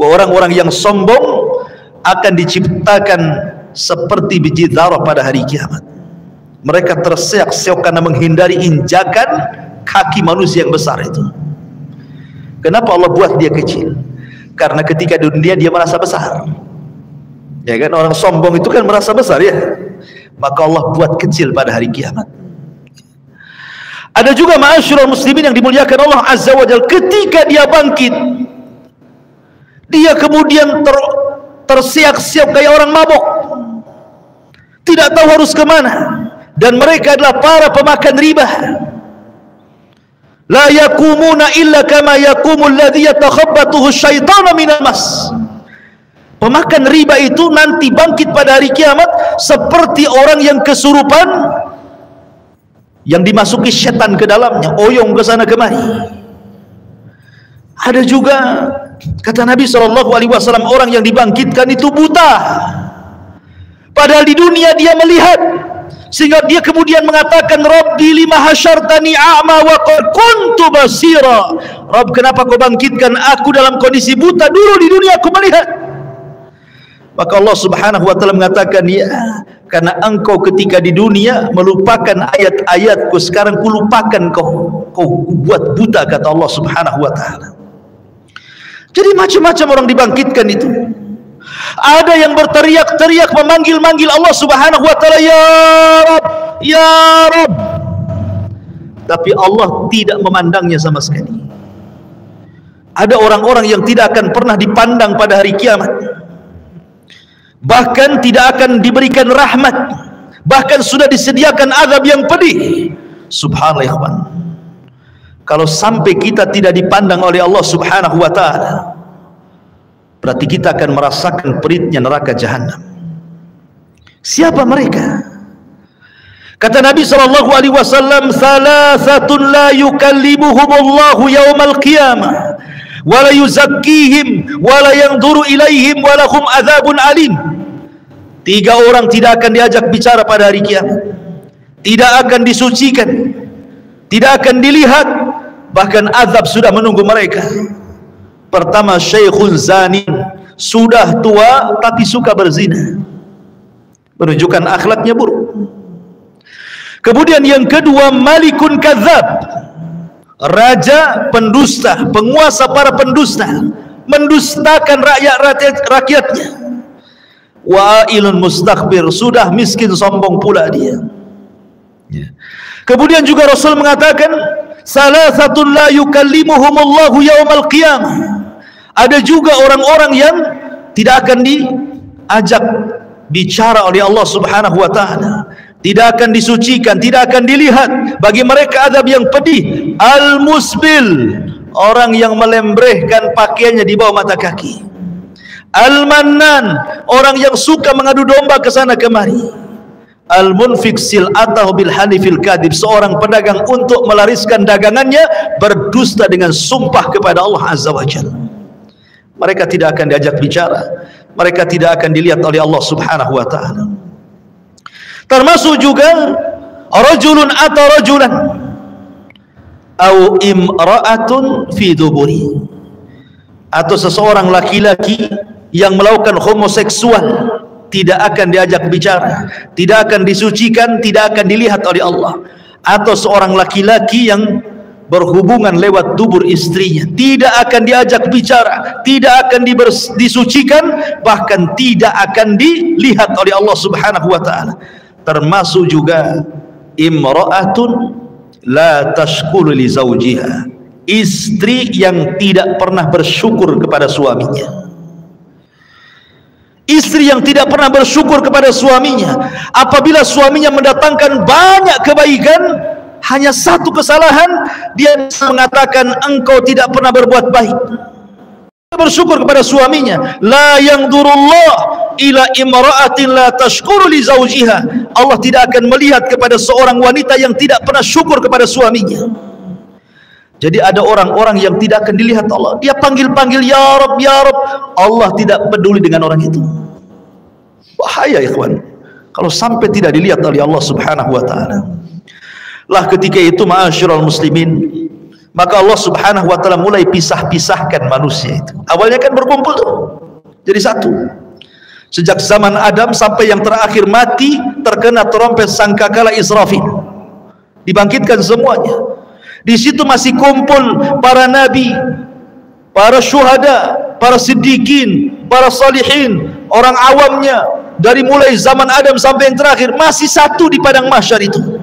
bahwa orang-orang yang sombong akan diciptakan seperti biji zarah pada hari kiamat. Mereka terseok-seok karena menghindari injakan kaki manusia yang besar itu. Kenapa Allah buat dia kecil? Karena ketika di dunia dia merasa besar. Ya kan, orang sombong itu kan merasa besar ya. Maka Allah buat kecil pada hari kiamat. Ada juga ma'asyiral muslimin yang dimuliakan Allah Azza wa Jalla, ketika dia bangkit, dia kemudian tersiak-siak kayak orang mabok, tidak tahu harus kemana. Dan mereka adalah para pemakan riba. La yakumuna illa kama yakumul ladzi yatakhabbathu asyaitanu minal mas. Pemakan riba itu nanti bangkit pada hari kiamat seperti orang yang kesurupan, yang dimasuki setan ke dalamnya, oyong ke sana kemari. Ada juga kata Nabi SAW, orang yang dibangkitkan itu buta, padahal di dunia dia melihat, sehingga dia kemudian mengatakan, Rabbi lima hasyartani a'ma wa qad kuntu basira. Rabb, kenapa kau bangkitkan aku dalam kondisi buta? Dulu di dunia aku melihat. Maka Allah Subhanahu wa taala mengatakan, ya, karena engkau ketika di dunia melupakan ayat-ayatku, sekarang kulupakan kau buat buta, kata Allah Subhanahu wa taala. Jadi macam-macam orang dibangkitkan itu. Ada yang berteriak-teriak memanggil-manggil Allah Subhanahu wa taala, ya Rabb, ya Rabb. Tapi Allah tidak memandangnya sama sekali. Ada orang-orang yang tidak akan pernah dipandang pada hari kiamat. Bahkan tidak akan diberikan rahmat, bahkan sudah disediakan azab yang pedih. Subhanallah ya kawan. Kalau sampai kita tidak dipandang oleh Allah Subhanahu wa taala, berarti kita akan merasakan peritnya neraka jahanam. Siapa mereka? Kata Nabi SAW, salasatun la yukallimuhumullahu yaumal qiyamah wala yuzakkihim wala yanzuru ilaihim walahum adzabun alim. 3 orang tidak akan diajak bicara pada hari kiamat, tidak akan disucikan, tidak akan dilihat, bahkan azab sudah menunggu mereka. Pertama, syekhun zanin, sudah tua tapi suka berzina, menunjukkan akhlaknya buruk. Kemudian yang kedua, malikun kadzab, raja pendusta, penguasa para pendusta, mendustakan rakyatnya. Wa'ilun mustakbir, sudah miskin sombong pula dia. Kemudian juga Rasul mengatakan, salasatun la yukallimuhumullahu yaumal qiyamah. Ada juga orang-orang yang tidak akan diajak bicara oleh Allah Subhanahu wa taala, tidak akan disucikan, tidak akan dilihat. Bagi mereka azab yang pedih. Al-musbil, orang yang melembrehkan pakaiannya di bawah mata kaki. Al-mannan, orang yang suka mengadu domba ke sana kemari. Al-munfik sil'atahu bil halifil kadib, seorang pedagang untuk melariskan dagangannya berdusta dengan sumpah kepada Allah Azza wa Jalla. Mereka tidak akan diajak bicara, mereka tidak akan dilihat oleh Allah Subhanahu wa taala. Termasuk juga rajulun atau rajulan au imra'atun fi duburi, atau seseorang laki-laki yang melakukan homoseksual, tidak akan diajak bicara, tidak akan disucikan, tidak akan dilihat oleh Allah. Atau seorang laki-laki yang berhubungan lewat dubur istrinya, tidak akan diajak bicara, tidak akan disucikan, bahkan tidak akan dilihat oleh Allah Subhanahu wa taala. Termasuk juga imra'atun la tashkuru li zawjiha, istri yang tidak pernah bersyukur kepada suaminya. Istri yang tidak pernah bersyukur kepada suaminya, apabila suaminya mendatangkan banyak kebaikan, hanya satu kesalahan dia bisa mengatakan engkau tidak pernah berbuat baik. Bersyukur kepada suaminya. La yanzurullah ila imra'atin la tashkuru li zawjiha, Allah tidak akan melihat kepada seorang wanita yang tidak pernah syukur kepada suaminya. Jadi ada orang-orang yang tidak akan dilihat Allah. Dia panggil-panggil ya Rabb, ya Rabb, Allah tidak peduli dengan orang itu. Bahaya ikhwan, kalau sampai tidak dilihat oleh Allah Subhanahu wa taala. Lah ketika itu ma'asyiral muslimin, maka Allah Subhanahu wa taala mulai pisah-pisahkan manusia itu. Awalnya kan berkumpul tuh jadi satu. Sejak zaman Adam sampai yang terakhir mati terkena trompet sangkakala Israfil. Dibangkitkan semuanya. Di situ masih kumpul para nabi, para syuhada, para siddiqin, para salihin, orang awamnya, dari mulai zaman Adam sampai yang terakhir masih satu di padang mahsyar itu.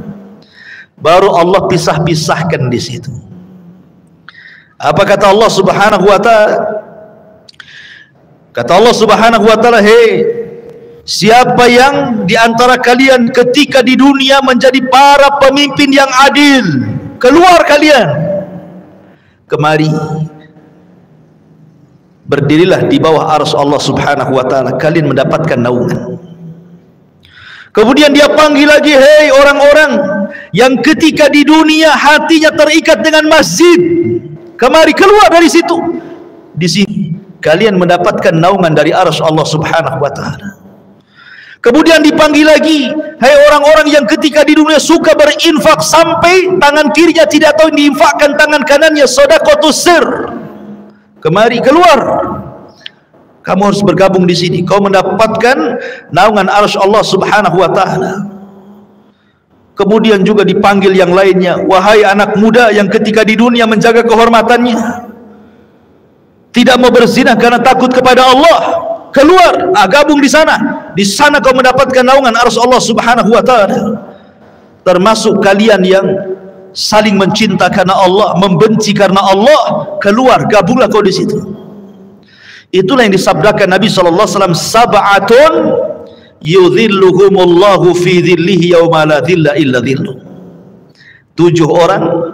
Baru Allah pisah-pisahkan di situ. Apa kata Allah Subhanahu wa taala? Kata Allah Subhanahu wa taala, "Hei, siapa yang di antara kalian ketika di dunia menjadi para pemimpin yang adil, keluar kalian. Kemari, berdirilah di bawah arsy Allah Subhanahu wa taala, kalian mendapatkan naungan." Kemudian dia panggil lagi, "Hei orang-orang yang ketika di dunia hatinya terikat dengan masjid, kemari keluar dari situ. Di sini kalian mendapatkan naungan dari arsy Allah Subhanahu wa taala." Kemudian dipanggil lagi, "Hai orang-orang yang ketika di dunia suka berinfak sampai tangan kirinya tidak tahu diinfakkan tangan kanannya, sedekahus sir. Kemari keluar. Kamu harus bergabung di sini. Kau mendapatkan naungan arsy Allah Subhanahu wa taala." Kemudian juga dipanggil yang lainnya, "Wahai anak muda yang ketika di dunia menjaga kehormatannya, tidak mau berzina karena takut kepada Allah, keluar, gabung di sana. Di sana kau mendapatkan naungan arsy Allah Subhanahu wa taala." Termasuk kalian yang saling mencinta karena Allah, membenci karena Allah, keluar, gabunglah kau di situ. Itulah yang disabdakan Nabi sallallahu alaihi wasallam, "Sab'atun yudhilluhumullahu fi dhillihi yauma la dhilla illa dhilluh." 7 orang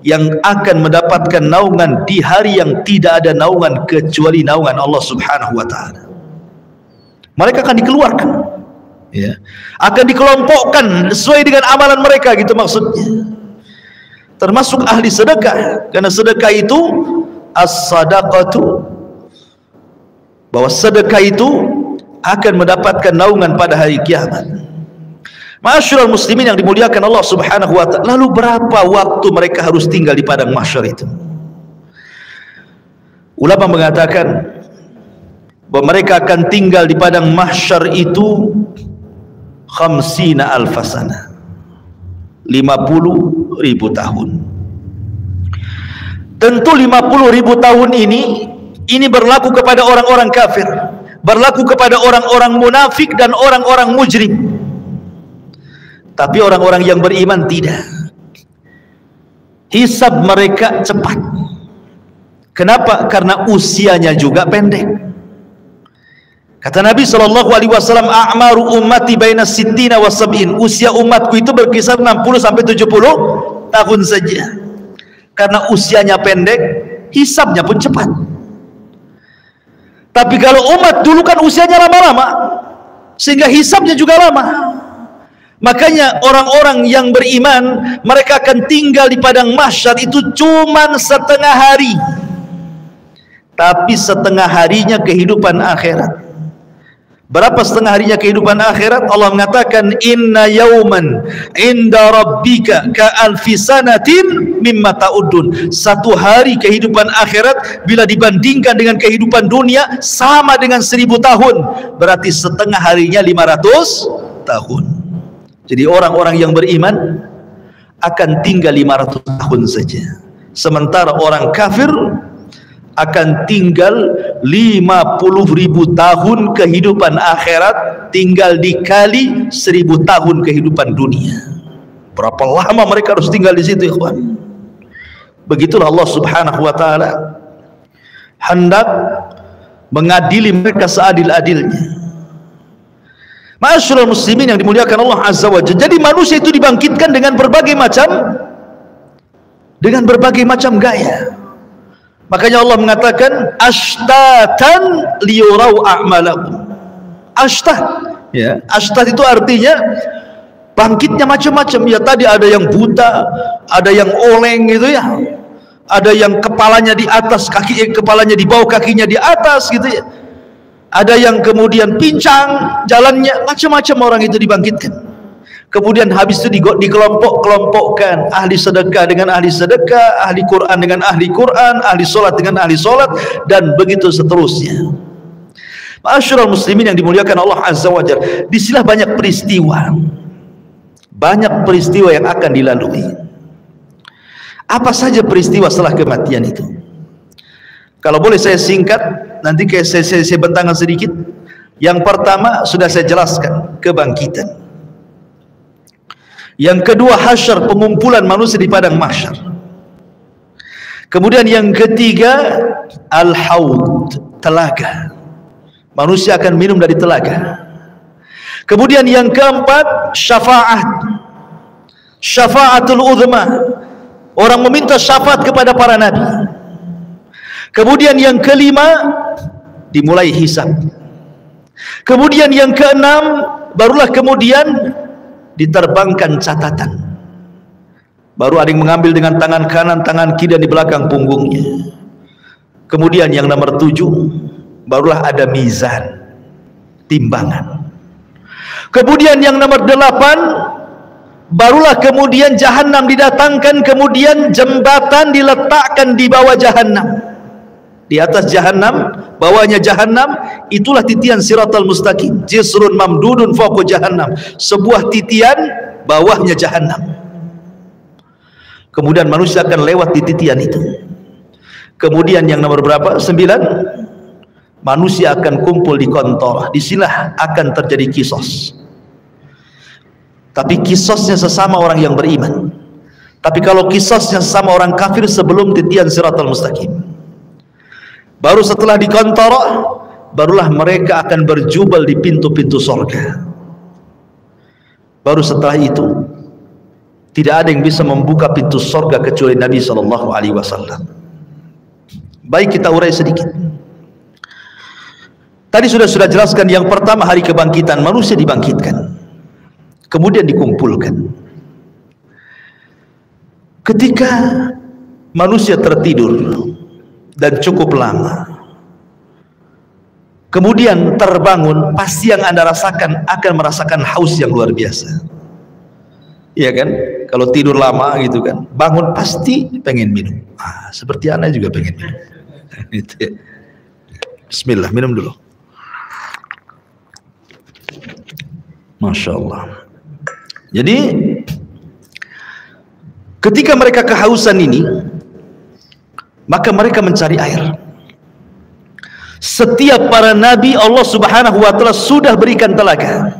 yang akan mendapatkan naungan di hari yang tidak ada naungan kecuali naungan Allah Subhanahu wa taala. Mereka akan dikeluarkan, ya, akan dikelompokkan sesuai dengan amalan mereka, gitu maksudnya. Termasuk ahli sedekah, karena sedekah itu as-sadaqatu, bahwa sedekah itu akan mendapatkan naungan pada hari kiamat. Ma'asyiral muslimin yang dimuliakan Allah Subhanahu wa taala, lalu berapa waktu mereka harus tinggal di padang mahsyar itu? Ulama mengatakan bahwa mereka akan tinggal di padang mahsyar itu 50 alfasana, 50.000 tahun. Tentu 50.000 tahun ini berlaku kepada orang-orang kafir, berlaku kepada orang-orang munafik dan orang-orang mujrim. Tapi orang-orang yang beriman tidak. Hisab mereka cepat. Kenapa? Karena usianya juga pendek. Kata Nabi SAW, "A'maru ummati baina sittina wa sab'in." Usia umatku itu berkisar 60 sampai 70 tahun saja. Karena usianya pendek, hisabnya pun cepat. Tapi kalau umat dulu kan usianya lama-lama, sehingga hisabnya juga lama. Makanya orang-orang yang beriman, mereka akan tinggal di padang mahsyar itu cuman setengah hari. Tapi setengah harinya kehidupan akhirat. Berapa setengah harinya kehidupan akhirat? Allah mengatakan, "Inna yauman inda rabbika ka alfi sanatin mimma ta'udun." Satu hari kehidupan akhirat bila dibandingkan dengan kehidupan dunia sama dengan 1000 tahun. Berarti setengah harinya 500 tahun. Jadi orang-orang yang beriman akan tinggal 500 tahun saja. Sementara orang kafir akan tinggal 50.000 tahun kehidupan akhirat, tinggal dikali 1000 tahun kehidupan dunia. Berapa lama mereka harus tinggal di situ, ikhwan? Begitulah Allah Subhanahu wa taala hendak mengadili mereka seadil-adilnya. Ma'asyiral muslimin yang dimuliakan Allah Azza wa Jalla. Jadi manusia itu dibangkitkan dengan berbagai macam gaya. Makanya Allah mengatakan ashtatan liyurau a'malakum. Ashtat, ya. Ashtat itu artinya bangkitnya macam-macam. Ya, tadi ada yang buta, ada yang oleng gitu ya. Ada yang kepalanya di atas, kepalanya di bawah, kakinya di atas gitu ya. Ada yang kemudian pincang jalannya, macam-macam orang itu dibangkitkan. Kemudian habis itu dikelompok-kelompokkan, ahli sedekah dengan ahli sedekah, ahli Quran dengan ahli Quran, ahli solat dengan ahli solat, dan begitu seterusnya. Ma'asyiral muslimin yang dimuliakan Allah Azza wa Jalla, disinilah banyak peristiwa. Banyak peristiwa yang akan dilalui. Apa saja peristiwa setelah kematian itu? Kalau boleh saya singkat, nanti saya bentangkan sedikit. Yang pertama sudah saya jelaskan, kebangkitan. Yang kedua, hasyar, pengumpulan manusia di padang mahsyar. Kemudian yang ketiga, al-haud, telaga. Manusia akan minum dari telaga. Kemudian yang keempat, syafa'atul uzma. Orang meminta syafaat kepada para nabi. Kemudian yang kelima, dimulai hisab. Kemudian yang keenam, barulah kemudian diterbangkan catatan. Baru ada yang mengambil dengan tangan kanan, tangan kiri, dan di belakang punggungnya. Kemudian yang nomor 7, barulah ada mizan, timbangan. Kemudian yang nomor 8, barulah kemudian jahanam didatangkan, kemudian jembatan diletakkan di bawah jahanam. Di atas jahanam, bawahnya jahanam, itulah titian siratal mustaqim. Jisrun mamdudun fawqa jahannam. Sebuah titian, bawahnya jahanam. Kemudian manusia akan lewat di titian itu. Kemudian yang nomor berapa? 9, manusia akan kumpul di kontor. Disinilah akan terjadi kisos. Tapi kisosnya sesama orang yang beriman. Tapi kalau kisosnya sesama orang kafir sebelum titian siratal mustaqim. Baru setelah di kontor, barulah mereka akan berjubel di pintu-pintu surga. Baru setelah itu, tidak ada yang bisa membuka pintu surga kecuali Nabi SAW. Baik, kita urai sedikit. Tadi sudah jelaskan, yang pertama hari kebangkitan, manusia dibangkitkan, kemudian dikumpulkan. Ketika manusia tertidur dan cukup lama, kemudian terbangun, pasti yang Anda rasakan akan merasakan haus yang luar biasa. Iya kan? Kalau tidur lama gitu kan, bangun pasti pengen minum. Seperti Anda juga pengen minum. Bismillah, minum dulu. Masya Allah. Jadi ketika mereka kehausan ini, maka mereka mencari air. Setiap para nabi Allah Subhanahu wa taala sudah berikan telaga.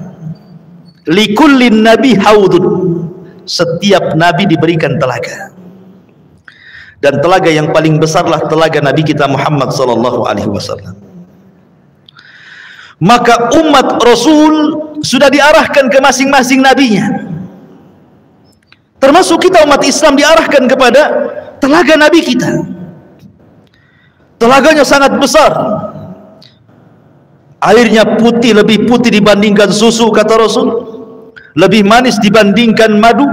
Likullin nabi haudun. Setiap nabi diberikan telaga. Dan telaga yang paling besarlah telaga Nabi kita Muhammad sallallahu alaihi wasallam. Maka umat Rasul sudah diarahkan ke masing-masing nabinya. Termasuk kita umat Islam diarahkan kepada telaga nabi kita. Telaganya sangat besar. Airnya putih, lebih putih dibandingkan susu, kata Rasul. Lebih manis dibandingkan madu.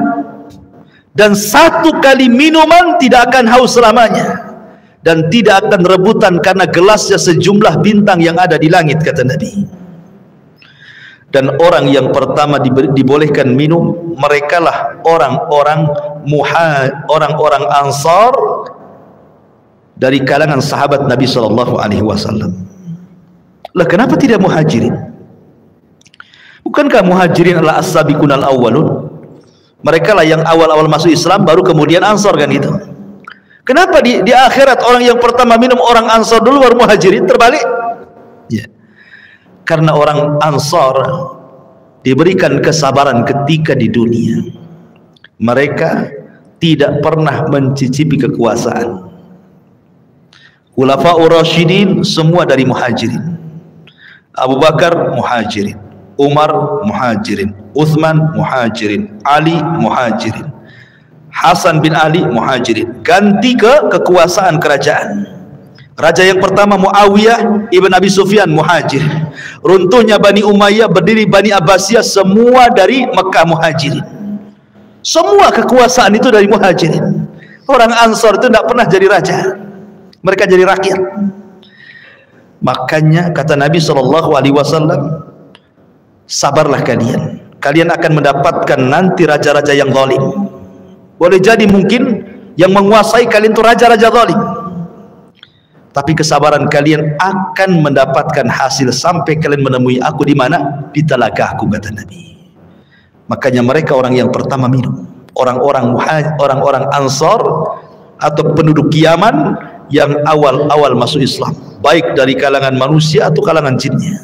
Dan satu kali minuman tidak akan haus selamanya. Dan tidak akan rebutan karena gelasnya sejumlah bintang yang ada di langit, kata Nabi. Dan orang yang pertama dibolehkan minum, merekalah orang-orang Ansar dari kalangan sahabat Nabi SAW. Lah kenapa tidak Muhajirin? Bukankah Muhajirin adalah as-sabiqun al-awwalun? Mereka lah yang awal-awal masuk Islam, baru kemudian Ansar, kan itu. Kenapa di akhirat orang yang pertama minum orang Ansar dulu, baru Muhajirin? Terbalik? Ya. Karena orang Ansar diberikan kesabaran ketika di dunia. Mereka tidak pernah mencicipi kekuasaan. Khulafaur Rasyidin semua dari Muhajirin. Abu Bakar Muhajirin, Umar Muhajirin, Uthman Muhajirin, Ali Muhajirin, Hasan bin Ali Muhajirin. Ganti ke kekuasaan kerajaan. Raja yang pertama Muawiyah ibn Abi Sufyan Muhajir. Runtuhnya Bani Umayyah, berdiri Bani Abbasiyah, semua dari Mekah Muhajirin. Semua kekuasaan itu dari Muhajirin. Orang Ansar itu tidak pernah jadi raja, mereka jadi rakyat. Makanya kata Nabi SAW, sabarlah kalian, kalian akan mendapatkan nanti raja-raja yang zalim. Boleh jadi mungkin yang menguasai kalian itu raja-raja zalim. Tapi kesabaran kalian akan mendapatkan hasil sampai kalian menemui aku di mana? Di telagaku, kata Nabi. Makanya mereka orang yang pertama minum. Orang-orang Ansar atau penduduk Yaman yang awal-awal masuk Islam, baik dari kalangan manusia atau kalangan jinnya.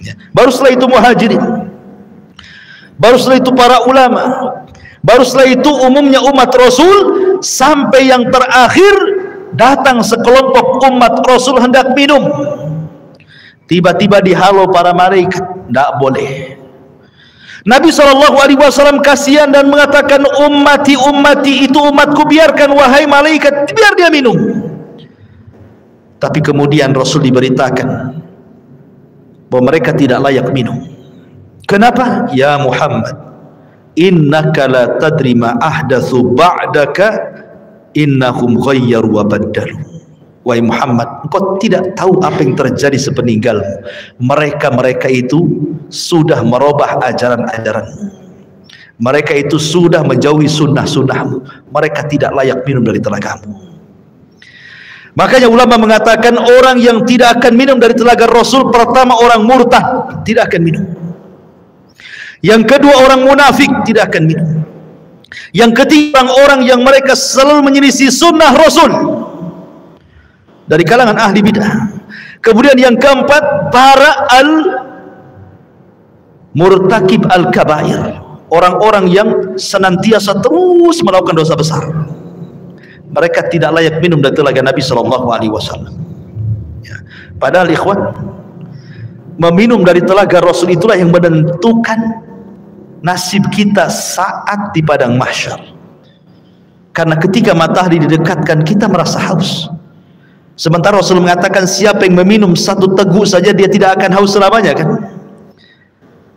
Ya. Baru setelah itu Muhajirin, baru setelah itu para ulama, baru setelah itu umumnya umat Rasul, sampai yang terakhir datang sekelompok umat Rasul hendak minum. Tiba-tiba dihalau para malaikat, tidak boleh. Nabi SAW kasihan dan mengatakan, ummati itu umatku, biarkan wahai malaikat, biar dia minum. Tapi kemudian Rasul diberitakan bahwa mereka tidak layak minum. Kenapa? Ya Muhammad, innaka la tadri ma ahdatsu ba'daka innahum ghayyaru wa baddalu. Wahai Muhammad, engkau tidak tahu apa yang terjadi sepeninggalmu. Mereka itu sudah merubah ajaran-ajaranmu. Mereka itu sudah menjauhi sunnah-sunnahmu. Mereka tidak layak minum dari telagamu. Makanya ulama mengatakan orang yang tidak akan minum dari telaga Rasul, pertama orang murtad, tidak akan minum. Yang kedua orang munafik, tidak akan minum. Yang ketiga orang yang mereka selalu menyelisih sunnah Rasul dari kalangan ahli bidah. Kemudian yang keempat, para murtakib al-kabair, orang-orang yang senantiasa terus melakukan dosa besar. Mereka tidak layak minum dari telaga Nabi SAW. Ya. Padahal ikhwan, meminum dari telaga Rasul itulah yang menentukan nasib kita saat di padang mahsyar. Karena ketika matahari didekatkan, kita merasa haus. Sementara Rasul mengatakan siapa yang meminum satu teguk saja dia tidak akan haus selamanya, kan?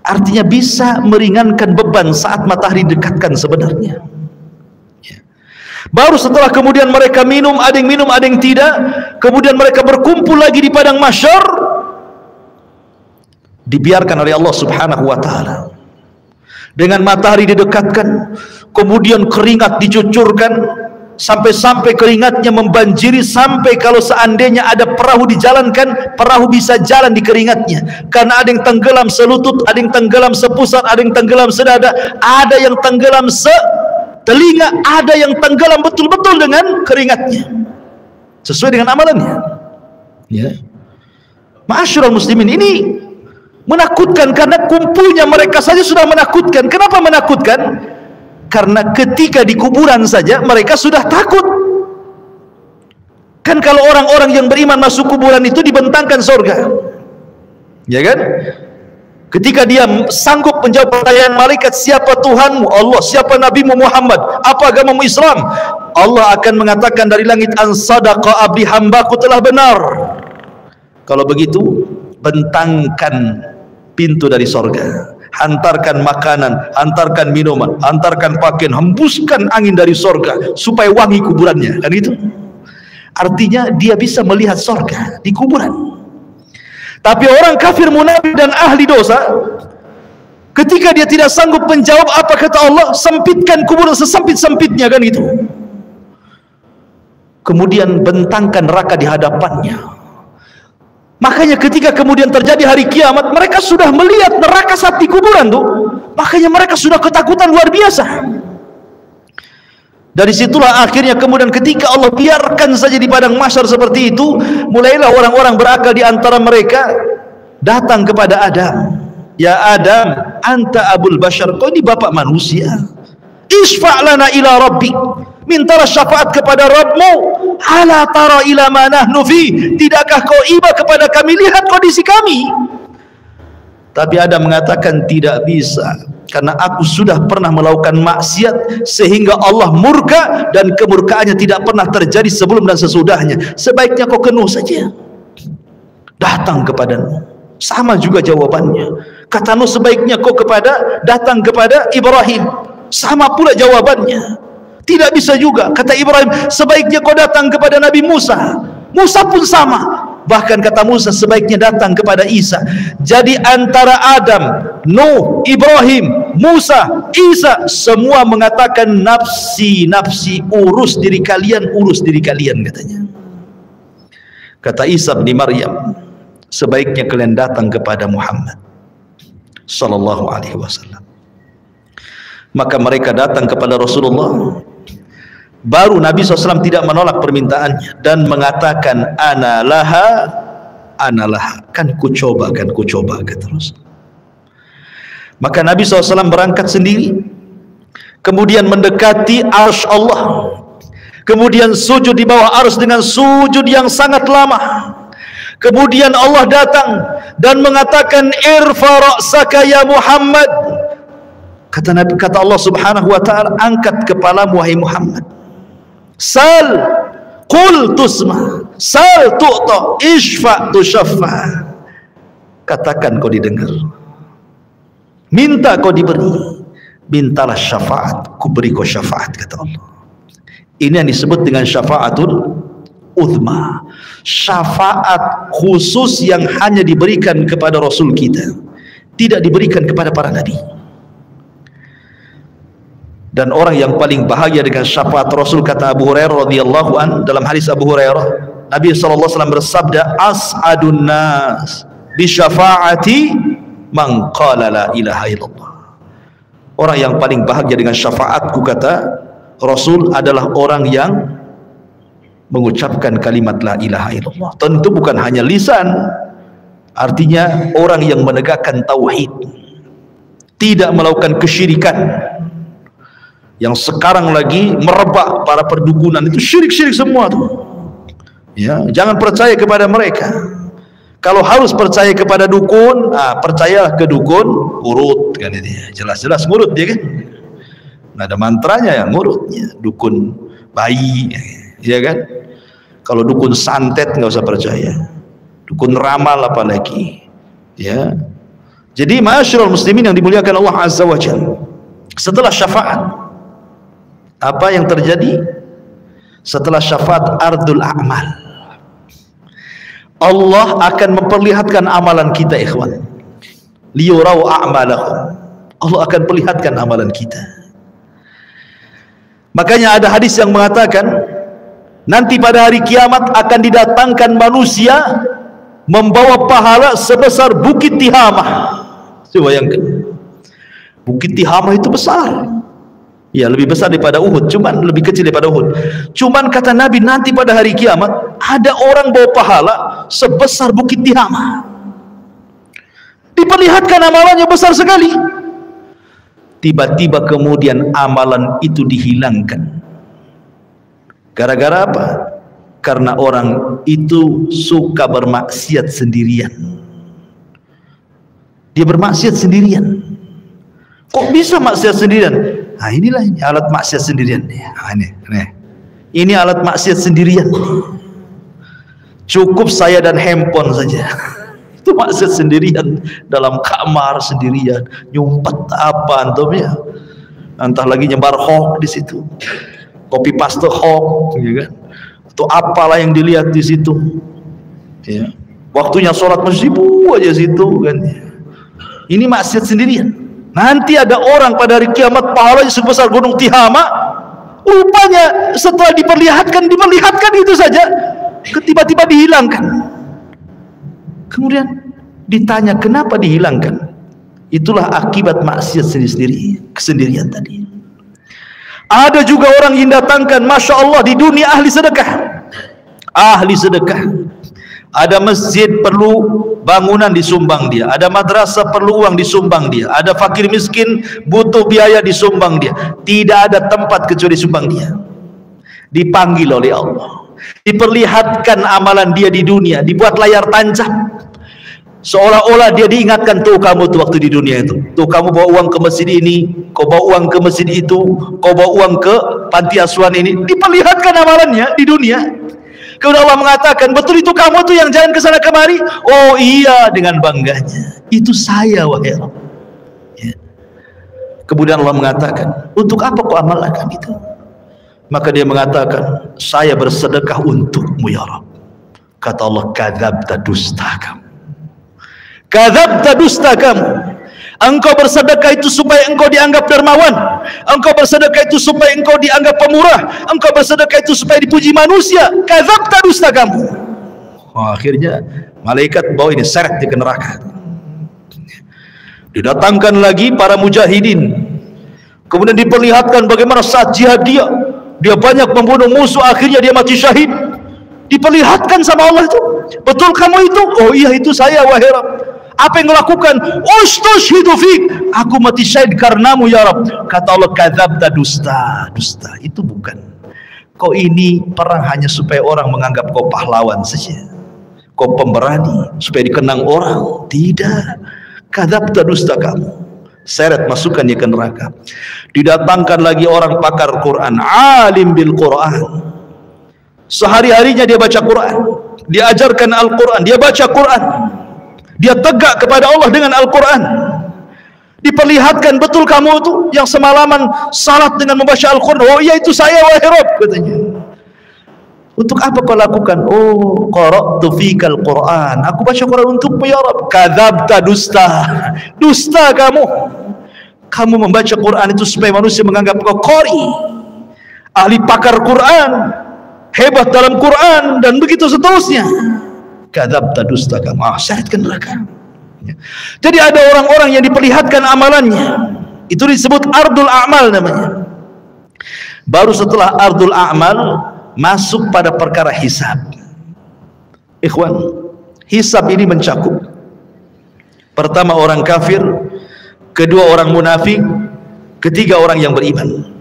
Artinya bisa meringankan beban saat matahari dekatkan sebenarnya. Ya. Baru setelah kemudian mereka minum, ada yang minum, ada yang tidak. Kemudian mereka berkumpul lagi di padang mahsyar, dibiarkan oleh Allah Subhanahu wa taala. Dengan matahari didekatkan, kemudian keringat dicucurkan, sampai-sampai keringatnya membanjiri, sampai kalau seandainya ada perahu dijalankan, perahu bisa jalan di keringatnya. Karena ada yang tenggelam selutut, ada yang tenggelam sepusat, ada yang tenggelam sedada, ada yang tenggelam setelinga, ada yang tenggelam betul-betul dengan keringatnya, sesuai dengan amalannya. Ya. Ma'asyiral muslimin, ini menakutkan karena kumpulnya mereka saja sudah menakutkan. Kenapa menakutkan? Karena ketika di kuburan saja mereka sudah takut. Kan kalau orang-orang yang beriman masuk kuburan itu dibentangkan surga, ya kan? Ketika dia sanggup menjawab pertanyaan malaikat, siapa Tuhanmu? Allah. Siapa Nabimu Muhammad? Apa agamamu? Islam. Allah akan mengatakan dari langit, an sadaqa abdi, hambaku telah benar. Kalau begitu, bentangkan pintu dari surga, hantarkan makanan, hantarkan minuman, hantarkan pakaian, hembuskan angin dari surga supaya wangi kuburannya, kan itu. Artinya dia bisa melihat surga di kuburan. Tapi orang kafir, munafik dan ahli dosa, ketika dia tidak sanggup menjawab apa kata Allah, sempitkan kuburan sesempit-sempitnya, kan itu. Kemudian bentangkan neraka di hadapannya. Makanya ketika kemudian terjadi hari kiamat, mereka sudah melihat neraka saat di kuburan tuh. Makanya mereka sudah ketakutan luar biasa. Dari situlah akhirnya kemudian ketika Allah biarkan saja di padang mahsyar seperti itu, mulailah orang-orang berakal di antara mereka datang kepada Adam. Ya Adam, anta abul bashar, kau ini bapak manusia. Isfa' lana ila rabbik, mintalah syafaat kepada Rabbmu. Ala tara ila ma nahnu fi, tidakkah kau iba kepada kami, lihat kondisi kami. Tapi Adam mengatakan tidak bisa, karena aku sudah pernah melakukan maksiat sehingga Allah murka, dan kemurkaannya tidak pernah terjadi sebelum dan sesudahnya. Sebaiknya kau kenuh saja, datang kepadamu. Sama juga jawabannya. Kata Nuh, sebaiknya kau datang kepada Ibrahim. Sama pula jawabannya. Tidak bisa juga. Kata Ibrahim, sebaiknya kau datang kepada Nabi Musa. Musa pun sama. Bahkan kata Musa, sebaiknya datang kepada Isa. Jadi antara Adam, Nuh, Ibrahim, Musa, Isa, semua mengatakan nafsi, nafsi, urus diri kalian, katanya. Kata Isa bin Maryam, sebaiknya kalian datang kepada Muhammad sallallahu alaihi wasallam. Maka mereka datang kepada Rasulullah. Baru Nabi SAW tidak menolak permintaannya dan mengatakan ana laha, kan ku coba kata Rasul. Maka Nabi SAW berangkat sendiri, kemudian mendekati arsy Allah, kemudian sujud di bawah arsy dengan sujud yang sangat lama. Kemudian Allah datang dan mengatakan irfa ra'saka ya Muhammad. Kata Allah Subhanahu wa taala, angkat kepalamu wahai Muhammad. Sal qul tusma, sal tu'ta, ishfa tushaffa. Katakan kau didengar, minta kau diberi, mintalah syafaat, ku beri kau syafaat, kata Allah. Ini yang disebut dengan syafaatul uzma, syafaat khusus yang hanya diberikan kepada Rasul kita, tidak diberikan kepada para nabi. Dan orang yang paling bahagia dengan syafaat Rasul, kata Abu Hurairah radhiyallahu an, dalam hadis Abu Hurairah, Nabi sallallahu alaihi wasallam bersabda, as'adun nas bi syafaati man qala la ilaha illallah. Orang yang paling bahagia dengan syafaatku, kata Rasul, adalah orang yang mengucapkan kalimat la ilaha illallah. Tentu bukan hanya lisan, artinya orang yang menegakkan tauhid, tidak melakukan kesyirikan. Yang sekarang lagi merebak para perdukunan itu syirik-syirik semua tuh. Ya, jangan percaya kepada mereka. Kalau harus percaya kepada dukun, percayalah ke dukun urut, kan itu. Jelas-jelas ngurut dia kan. Nggak ada mantranya yang ngurutnya. Dukun bayi, ya kan. Kalau dukun santet nggak usah percaya. Dukun ramal apalagi. Ya. Jadi ma'asyiral muslimin yang dimuliakan Allah Azza wa Jalla, setelah syafaat, apa yang terjadi? Setelah syafaat ardul a'mal, Allah akan memperlihatkan amalan kita, ikhwan. Liyurau a'malahum, Allah akan perlihatkan amalan kita. Makanya ada hadis yang mengatakan nanti pada hari kiamat akan didatangkan manusia membawa pahala sebesar Bukit Tihamah. Coba bayangkan, Bukit Tihamah itu besar. Ya, lebih besar daripada Uhud, cuman lebih kecil daripada Uhud. Cuman kata Nabi, nanti pada hari kiamat ada orang bawa pahala sebesar Bukit Tihamah. Diperlihatkan amalannya besar sekali. Tiba-tiba kemudian amalan itu dihilangkan. Gara-gara apa? Karena orang itu suka bermaksiat sendirian. Dia bermaksiat sendirian. Kok bisa maksiat sendirian? Nah, inilah ini alat maksiat sendirian. Nah, ini alat maksiat sendirian. Cukup saya dan handphone saja. Itu maksiat sendirian, dalam kamar sendirian, nyumpet apa antum ya. Entah lagi nyebar hoax di situ. Copy paste hoax, ya kan? Atau apalah yang dilihat di situ. Ya. Waktunya sholat masjibu aja situ kan. Ini maksiat sendirian. Nanti ada orang pada hari kiamat pahalanya sebesar gunung Tihamah. Rupanya setelah diperlihatkan itu saja, tiba-tiba dihilangkan. Kemudian ditanya kenapa dihilangkan? Itulah akibat maksiat sendiri-sendiri, kesendirian tadi. Ada juga orang yang datangkan, masya Allah, di dunia ahli sedekah. Ahli sedekah. Ada masjid perlu bangunan disumbang dia, ada madrasah perlu uang disumbang dia, ada fakir miskin butuh biaya disumbang dia. Tidak ada tempat kecuali sumbang dia. Dipanggil oleh Allah, diperlihatkan amalan dia di dunia, dibuat layar tancap, seolah-olah dia diingatkan, tuh kamu tuh waktu di dunia itu, tuh kamu bawa uang ke masjid ini, kau bawa uang ke masjid itu, kau bawa uang ke panti asuhan ini. Diperlihatkan amalannya di dunia. Kemudian Allah mengatakan, betul itu kamu tuh yang jalan ke sana kemari? Oh iya, dengan bangganya. Itu saya, wahai Rabb. Ya. Kemudian Allah mengatakan, untuk apa kau amalkan itu? Maka dia mengatakan, saya bersedekah untukmu ya Rabb. Kata Allah, kadzabta, dusta kamu. Kadzabta, dusta kamu. Engkau bersedekah itu supaya engkau dianggap dermawan, engkau bersedekah itu supaya engkau dianggap pemurah, engkau bersedekah itu supaya dipuji manusia. Kadzabta, dusta kamu. Akhirnya malaikat bawa ini seret dia ke neraka. Didatangkan lagi para mujahidin, kemudian diperlihatkan bagaimana saat jihad dia banyak membunuh musuh, akhirnya dia mati syahid. Diperlihatkan sama Allah itu, betul kamu itu? Oh iya, itu saya, wahai Rabb. Apa yang melakukan? Ustushhidu fik, aku mati syahid karenamu ya Rabb. Kata Allah, kadzabta, dusta. Itu bukan. Kau ini perang hanya supaya orang menganggap kau pahlawan saja, kau pemberani, supaya dikenang orang. Tidak. Kadzabta, dusta kamu. Seret, masukkan dia ke neraka. Didatangkan lagi orang pakar Quran, alim bil Quran. Sehari-harinya dia baca Quran, dia ajarkan Al-Quran, dia baca Quran, dia tegak kepada Allah dengan Al-Quran. Diperlihatkan, betul kamu itu yang semalaman salat dengan membaca Al-Quran? Oh iya, itu saya, wahai Rabb, katanya. Untuk apa kau lakukan? Oh, qara'tu fikal Quran, aku baca Quran untukmu ya Rabb. Kadzabta, dusta kamu membaca Quran itu supaya manusia menganggap kau qari, ahli pakar Quran, hebat dalam Quran, dan begitu seterusnya. Kadzabta, dusta kamu. Seret ke neraka. Jadi ada orang-orang yang diperlihatkan amalannya, itu disebut ardul a'mal namanya. Baru setelah ardul a'mal masuk pada perkara hisab. Ikhwan, hisab ini mencakup pertama orang kafir, kedua orang munafik, ketiga orang yang beriman.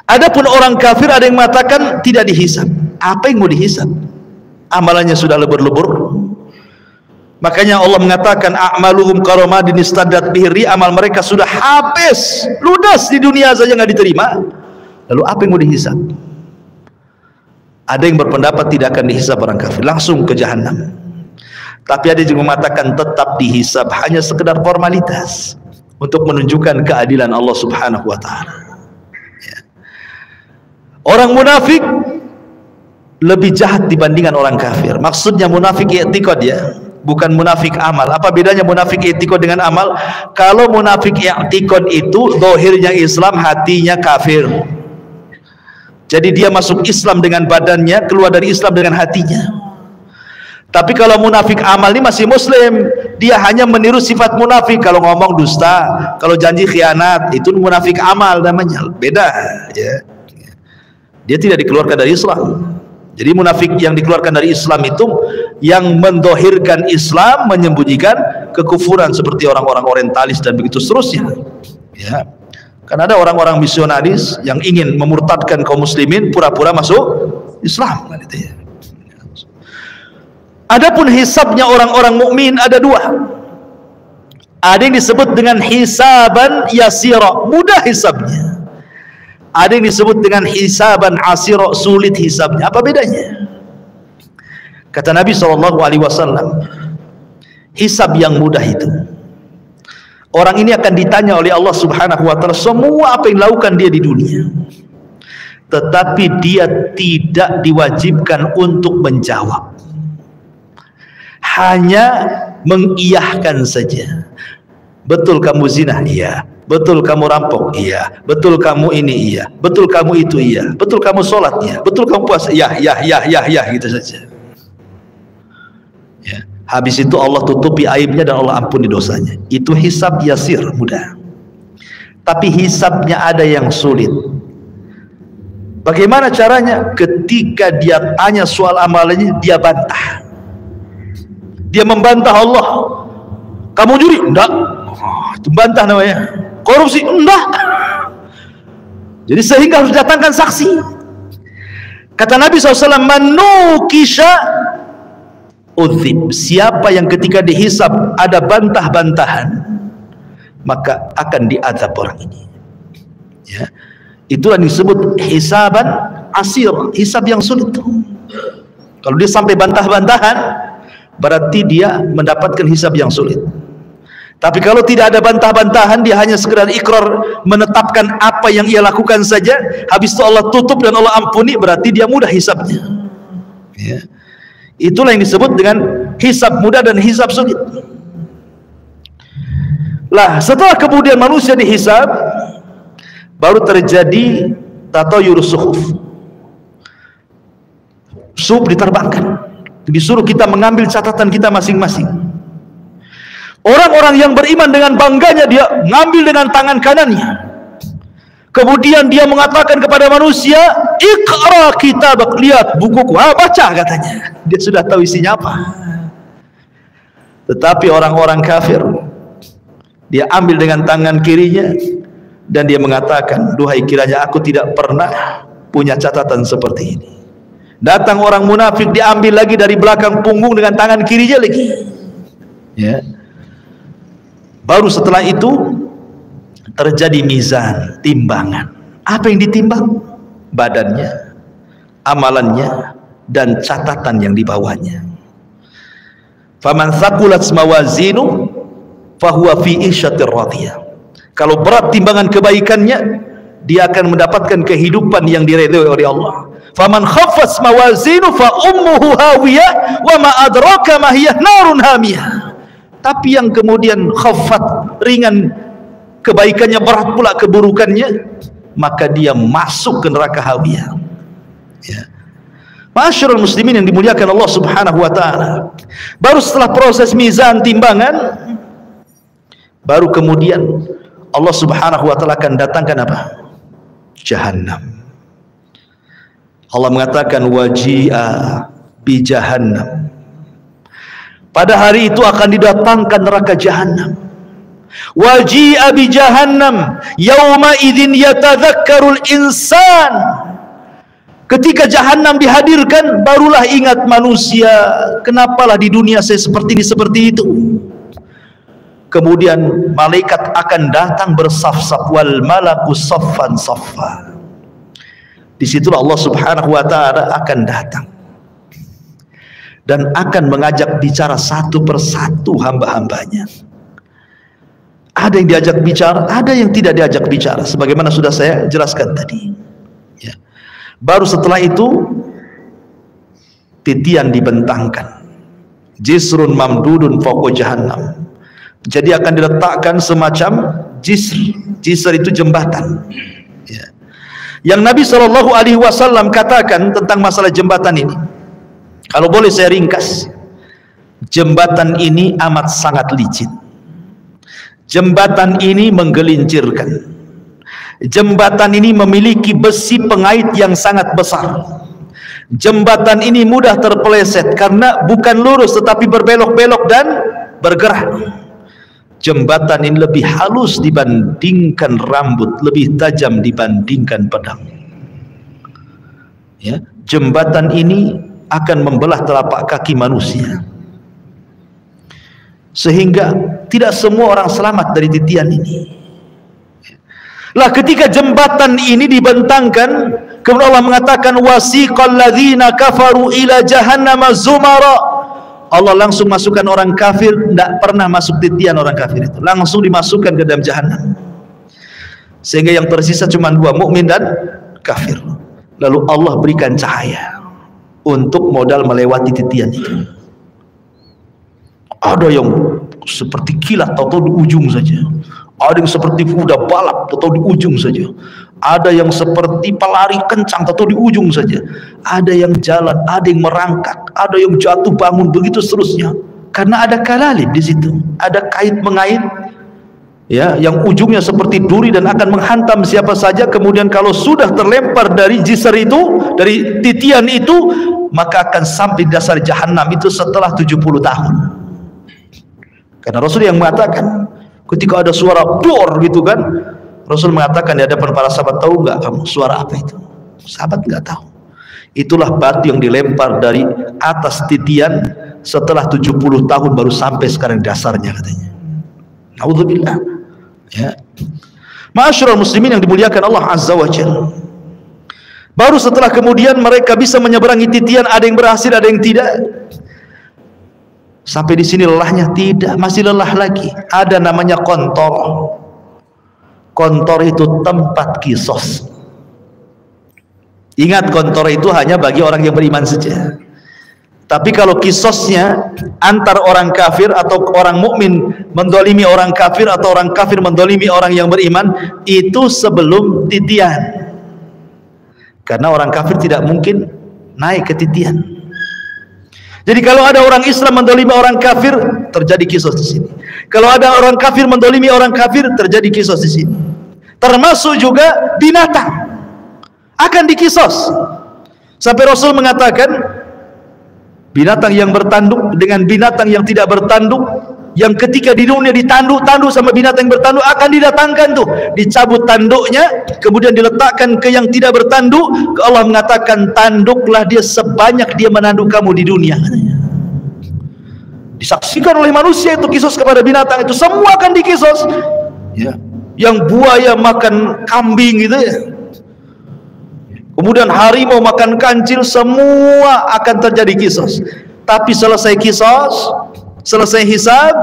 Adapun orang kafir ada yang mengatakan tidak dihisab. Apa yang mau dihisab? Amalannya sudah lebur-lebur. Makanya Allah mengatakan a'maluhum karamadin istaddat bihi, amal mereka sudah habis, ludas di dunia saja nggak diterima. Lalu apa yang mau dihisab? Ada yang berpendapat tidak akan dihisab orang kafir, langsung ke jahanam. Tapi ada yang mengatakan tetap dihisab, hanya sekedar formalitas untuk menunjukkan keadilan Allah Subhanahu wa taala. Orang munafik lebih jahat dibandingkan orang kafir. Maksudnya munafik i'tiqad ya, bukan munafik amal. Apa bedanya munafik i'tiqad dengan amal? Kalau munafik i'tiqad itu zahirnya Islam, hatinya kafir. Jadi dia masuk Islam dengan badannya, keluar dari Islam dengan hatinya. Tapi kalau munafik amal ini masih muslim, dia hanya meniru sifat munafik. Kalau ngomong dusta, kalau janji khianat, itu munafik amal namanya. Beda ya. Dia tidak dikeluarkan dari Islam. Jadi munafik yang dikeluarkan dari Islam itu yang mendohirkan Islam, menyembunyikan kekufuran, seperti orang-orang orientalis dan begitu seterusnya ya. Karena ada orang-orang misionaris yang ingin memurtadkan kaum muslimin, pura-pura masuk Islam gitu ya. Adapun hisabnya orang-orang mukmin ada dua. Ada yang disebut dengan hisaban yasira, mudah hisabnya. Ada yang disebut dengan hisaban asira, sulit hisabnya. Apa bedanya? Kata Nabi SAW, hisab yang mudah itu, orang ini akan ditanya oleh Allah Subhanahu wa taala semua apa yang dilakukan dia di dunia, tetapi dia tidak diwajibkan untuk menjawab, hanya mengiyahkan saja. Betul kamu zina? Iya. Betul kamu rampok? Iya. Betul kamu ini? Iya. Betul kamu itu? Iya. Betul kamu sholat? Iya. Betul kamu puasa? Ya, gitu saja ya. Habis itu Allah tutupi aibnya dan Allah ampuni dosanya. Itu hisab yasir, mudah. Tapi hisabnya ada yang sulit. Bagaimana caranya? Ketika dia tanya soal amalannya, dia bantah. Dia membantah Allah. Kamu juri? Enggak. Itu bantah namanya. Korupsi? Enggak. Jadi sehingga harus datangkan saksi. Kata Nabi SAW, manukisha udzib. Siapa yang ketika dihisab ada bantah-bantahan, maka akan diazab orang ini ya. Itulah disebut hisaban asir, hisab yang sulit. Kalau dia sampai bantah-bantahan, berarti dia mendapatkan hisab yang sulit. Tapi kalau tidak ada bantah-bantahan, dia hanya sekedar ikrar, menetapkan apa yang ia lakukan saja, habis itu Allah tutup dan Allah ampuni, berarti dia mudah hisabnya ya. Itulah yang disebut dengan hisab mudah dan hisab sulit. Lah setelah kemudian manusia dihisab, baru terjadi tatayurus suhuf. Suhuf diterbangkan, Disuruh kita mengambil catatan kita masing-masing. Orang-orang yang beriman dengan bangganya dia ngambil dengan tangan kanannya. Kemudian dia mengatakan kepada manusia, "Iqra kitabak," lihat bukuku, baca katanya. Dia sudah tahu isinya apa. Tetapi orang-orang kafir, dia ambil dengan tangan kirinya dan dia mengatakan, "Duhai, kiranya aku tidak pernah punya catatan seperti ini." Datang orang munafik, diambil lagi dari belakang punggung dengan tangan kirinya lagi. Ya. Baru setelah itu terjadi mizan, timbangan. Apa yang ditimbang? Badannya, amalannya, dan catatan yang dibawanya. Faman thaqulat mawazinu fahuwa fi isyatir radiyah. Kalau berat timbangan kebaikannya, dia akan mendapatkan kehidupan yang diridhoi oleh Allah. Faman khaffat mawazinu fa ummuhu hawiyah wa ma adraka ma hiya narun hamiyah. Tapi yang kemudian khaffat, ringan kebaikannya, berat pula keburukannya, maka dia masuk ke neraka hawiyah. Ya. Ma'asyiral muslimin yang dimuliakan Allah Subhanahu wa taala. Baru setelah proses mizan, timbangan, baru kemudian Allah Subhanahu wa taala akan datangkan apa? Jahannam. Allah mengatakan waji'a bi jahannam. Pada hari itu akan didatangkan neraka jahannam. Waji'a bi jahannam yauma idzin yatadzakkarul insan. Ketika jahannam dihadirkan, barulah ingat manusia, kenapalah di dunia saya seperti ini, seperti itu. Kemudian malaikat akan datang bersaf-saf, wal malaku saffan saffa. Disitulah Allah Subhanahu wa taala akan datang dan akan mengajak bicara satu persatu hamba-hambanya. Ada yang diajak bicara, ada yang tidak diajak bicara, sebagaimana sudah saya jelaskan tadi. Ya. Baru setelah itu titian dibentangkan, jisrun mamdudun fawqa jahannam. Jadi akan diletakkan semacam jisr. Jisr itu jembatan. Ya. Yang Nabi SAW katakan tentang masalah jembatan ini, kalau boleh saya ringkas, jembatan ini amat sangat licin. Jembatan ini menggelincirkan. Jembatan ini memiliki besi pengait yang sangat besar. Jembatan ini mudah terpeleset karena bukan lurus tetapi berbelok-belok dan bergerak. Jembatan ini lebih halus dibandingkan rambut, lebih tajam dibandingkan pedang. Ya, jembatan ini akan membelah telapak kaki manusia, sehingga tidak semua orang selamat dari titian ini. Lah ketika jembatan ini dibentangkan, kemudian Allah mengatakan wasiqal ladzina kafaru ila jahannama zumara. Allah langsung masukkan orang kafir, tidak pernah masuk titian orang kafir itu, langsung dimasukkan ke dalam jahannam. Sehingga yang tersisa cuma dua, mukmin dan kafir. Lalu Allah berikan cahaya untuk modal melewati titian itu. Ada yang seperti kilat atau di ujung saja. Ada yang seperti kuda balap atau di ujung saja. Ada yang seperti pelari kencang atau di ujung saja. Ada yang jalan, ada yang merangkak, ada yang jatuh bangun, begitu seterusnya. Karena ada kalalib di situ, ada kait mengait, ya, yang ujungnya seperti duri dan akan menghantam siapa saja. Kemudian kalau sudah terlempar dari jisr itu, dari titian itu, maka akan sampai dasar jahanam itu setelah 70 tahun. Karena Rasul yang mengatakan, ketika ada suara dor gitu kan, Rasul mengatakan di hadapan para sahabat, tahu nggak kamu suara apa itu? Sahabat nggak tahu. Itulah batu yang dilempar dari atas titian setelah 70 tahun baru sampai sekarang dasarnya katanya. Naudzubillah. Ya. Ma'asyiral muslimin yang dimuliakan Allah Azza wa Jalla. Baru setelah kemudian mereka bisa menyeberangi titian, ada yang berhasil, ada yang tidak. Sampai di sini lelahnya? Tidak, masih lelah lagi. Ada namanya kontor. Kontor itu tempat kisos. Ingat, kontor itu hanya bagi orang yang beriman saja. Tapi kalau kisosnya antar orang kafir atau orang mukmin mendolimi orang kafir atau orang kafir mendolimi orang yang beriman, itu sebelum titian. Karena orang kafir tidak mungkin naik ke titian. Jadi kalau ada orang Islam mendolimi orang kafir, terjadi kisos di sini. Kalau ada orang kafir mendolimi orang kafir, terjadi kisos di sini. Termasuk juga binatang akan dikisos. Sampai Rasul mengatakan, binatang yang bertanduk dengan binatang yang tidak bertanduk, yang ketika di dunia ditanduk-tanduk sama binatang yang bertanduk, akan didatangkan tuh, dicabut tanduknya, kemudian diletakkan ke yang tidak bertanduk. Allah mengatakan, tanduklah dia sebanyak dia menanduk kamu di dunia. Disaksikan oleh manusia itu kisos kepada binatang itu, semua akan dikisos. Ya. Yang buaya makan kambing gitu ya, kemudian harimau makan kancil, semua akan terjadi kisos. Tapi selesai kisos, selesai hisab,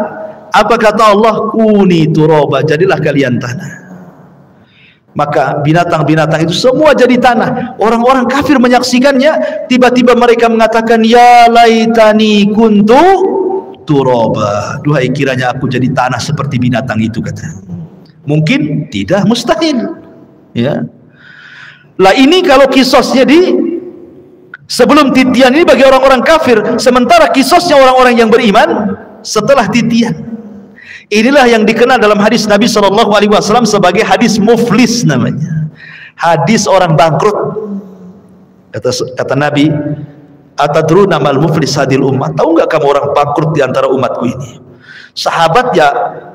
apa kata Allah? Kuni turaba, jadilah kalian tanah. Maka binatang-binatang itu semua jadi tanah. Orang-orang kafir menyaksikannya, tiba-tiba mereka mengatakan, ya laitani kuntu turaba, duhai kiranya aku jadi tanah seperti binatang itu, kata. Mungkin tidak, mustahil. Ya. Lah ini kalau kisosnya di sebelum titian ini bagi orang-orang kafir, sementara kisosnya orang-orang yang beriman setelah titian. Inilah yang dikenal dalam hadis Nabi SAW sebagai hadis muflis namanya. Hadis orang bangkrut. Kata Nabi, atadruna mal muflis hadil ummah? Tahu nggak kamu orang bangkrut di antara umatku ini? Sahabat ya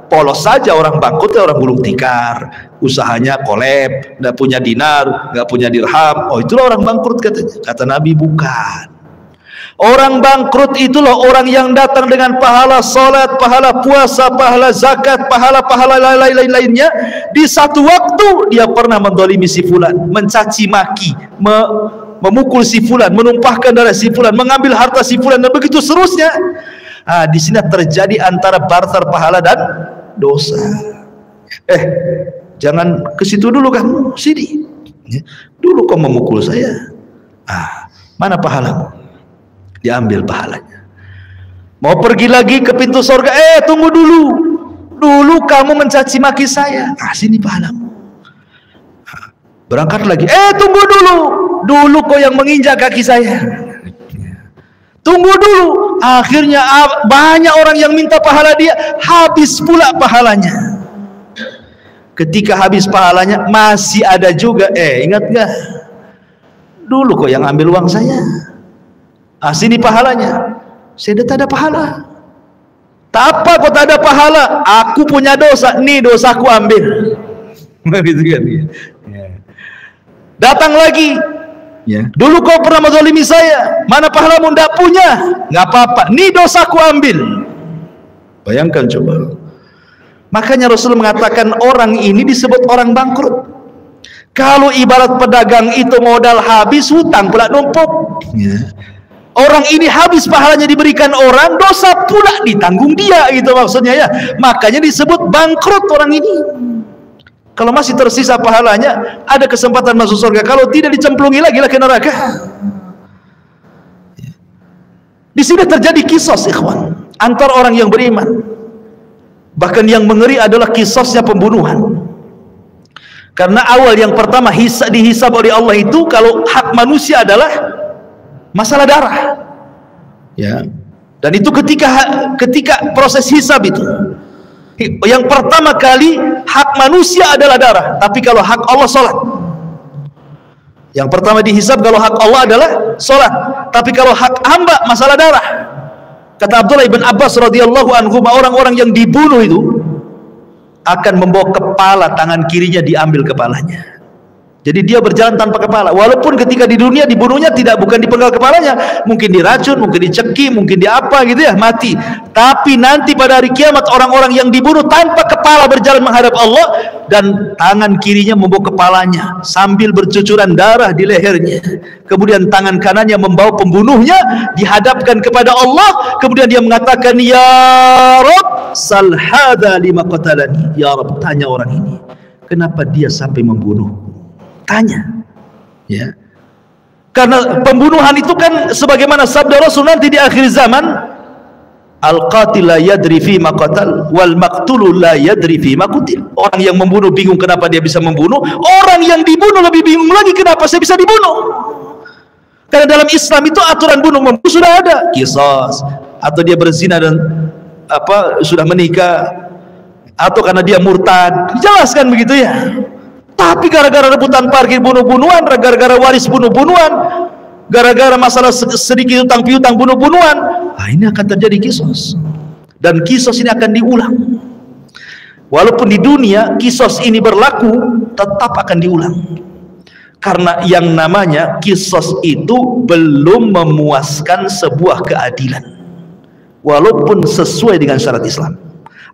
polos saja, orang bangkrut ya orang gulung tikar, usahanya kolab, nggak punya dinar, nggak punya dirham. Oh, itulah orang bangkrut katanya. Kata Nabi, bukan. Orang bangkrut itulah orang yang datang dengan pahala salat, pahala puasa, pahala zakat, pahala-pahala lain-lainnya. Di satu waktu dia pernah mendolimi si fulan, mencaci maki, memukul si fulan, menumpahkan darah si fulan, mengambil harta si fulan, dan begitu seterusnya. Di sini terjadi antara barter pahala dan dosa. Jangan ke situ dulu kamu, sini. Dulu kau memukul saya. Mana pahalamu? Diambil pahalanya. Mau pergi lagi ke pintu surga, tunggu dulu. Dulu kamu mencaci maki saya. Sini pahalamu. Berangkat lagi, tunggu dulu. Dulu kau yang menginjak kaki saya. Tunggu dulu. Akhirnya banyak orang yang minta pahala dia, habis pula pahalanya. Ketika habis pahalanya, masih ada juga, ingat gak? Dulu kok yang ambil uang saya. Sini pahalanya. Saya tak ada pahala. Tak apa kok tak ada pahala, aku punya dosa, nih dosaku ambil. Gitu kan? Datang lagi. Dulu kau pernah menzalimi saya, mana pahalamu? Ndak punya, nggak apa-apa, nih dosaku ambil. Bayangkan coba. Makanya Rasul mengatakan orang ini disebut orang bangkrut. Kalau ibarat pedagang itu modal habis, hutang pula numpuk. Orang ini habis pahalanya diberikan orang, dosa pula ditanggung dia, itu maksudnya ya. Makanya disebut bangkrut orang ini. Kalau masih tersisa pahalanya, ada kesempatan masuk surga. Kalau tidak, dicemplungi lagi ke neraka. Di sini terjadi kisos, ikhwan, antar orang yang beriman. Bahkan yang mengeri adalah kisosnya pembunuhan. Karena awal yang pertama dihisab oleh Allah itu, kalau hak manusia adalah masalah darah. Dan itu ketika proses hisab itu, yang pertama kali hak manusia adalah darah. Tapi kalau hak Allah, salat. Yang pertama dihisab kalau hak Allah adalah salat. Tapi kalau hak hamba, masalah darah. Kata Abdullah ibn Abbas radhiyallahu anhu, orang-orang yang dibunuh itu akan membawa kepala, tangan kirinya diambil kepalanya. Jadi dia berjalan tanpa kepala. Walaupun ketika di dunia dibunuhnya bukan dipenggal kepalanya, mungkin diracun, mungkin dicekik, mungkin diapa gitu ya, mati. Tapi nanti pada hari kiamat orang-orang yang dibunuh tanpa kepala berjalan menghadap Allah, dan tangan kirinya membawa kepalanya sambil bercucuran darah di lehernya. Kemudian tangan kanannya membawa pembunuhnya dihadapkan kepada Allah. Kemudian dia mengatakan, ya Rabb, sal hadza lima qatalani. Ya Rabb, tanya orang ini, kenapa dia sampai membunuh? Tanya, ya. Karena pembunuhan itu kan sebagaimana sabda Rasul nanti di akhir zaman, al-qatil la yadri fi ma qatal wal maqtulu la yadri fi ma qutil. Orang yang membunuh bingung kenapa dia bisa membunuh, orang yang dibunuh lebih bingung lagi kenapa saya bisa dibunuh. Karena dalam Islam itu aturan bunuh membunuh sudah ada, qisas. Atau dia berzina dan sudah menikah, atau karena dia murtad, dijelaskan begitu ya. Tapi gara-gara rebutan parkir bunuh-bunuhan, gara-gara waris bunuh-bunuhan, gara-gara masalah sedikit utang piutang bunuh-bunuhan, ini akan terjadi qisas. Dan qisas ini akan diulang. Walaupun di dunia qisas ini berlaku, tetap akan diulang. Karena yang namanya qisas itu belum memuaskan sebuah keadilan, walaupun sesuai dengan syariat Islam.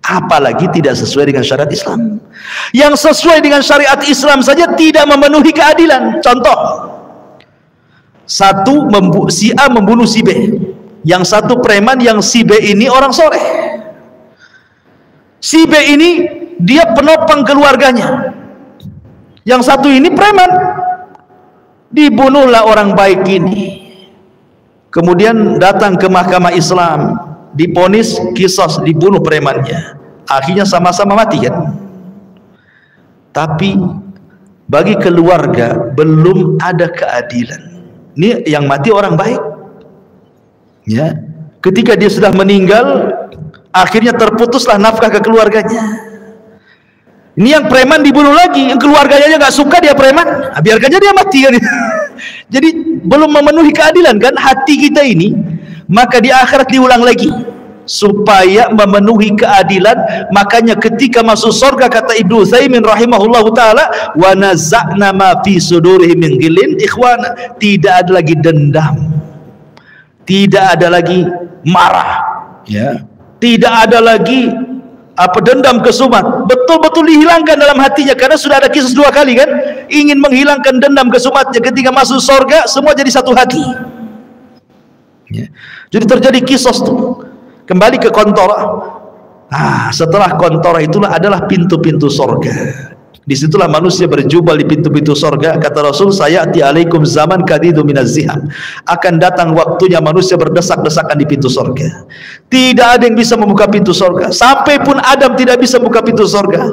Apalagi tidak sesuai dengan syariat Islam. Yang sesuai dengan syariat Islam saja tidak memenuhi keadilan. Contoh, si A membunuh si B, yang satu preman, yang si B ini orang soleh. Si B ini dia penopang keluarganya, yang satu ini preman. Dibunuhlah orang baik ini, kemudian datang ke mahkamah Islam, diponis qisas, dibunuh premannya, akhirnya sama-sama mati kan. Tapi bagi keluarga belum ada keadilan. Ini yang mati orang baik ya, ketika dia sudah meninggal akhirnya terputuslah nafkah ke keluarganya. Ini yang preman dibunuh lagi, yang keluarganya aja nggak suka dia preman, biarkannya dia mati kan. Jadi belum memenuhi keadilan kan hati kita ini. Maka di akhirat diulang lagi supaya memenuhi keadilan. Makanya ketika masuk surga, kata Ibnu Utsaimin rahimahullahu taala, wa naza'na ma fi sudurihim min ghillin ikhwana, tidak ada lagi dendam, tidak ada lagi marah ya, tidak ada lagi dendam kesumat, betul-betul dihilangkan dalam hatinya. Karena sudah ada kisah 2 kali kan, ingin menghilangkan dendam kesumatnya. Ketika masuk surga semua jadi satu hati ya. Jadi terjadi kisah tuh. Kembali ke kontora. Setelah kontora itulah adalah pintu-pintu surga. Disitulah manusia berjubel di pintu-pintu surga. Kata Rasul, sayati alaikum zaman kadidu minaz ziham, akan datang waktunya manusia berdesak-desakan di pintu surga. Tidak ada yang bisa membuka pintu surga. Sampai pun Adam tidak bisa membuka pintu surga,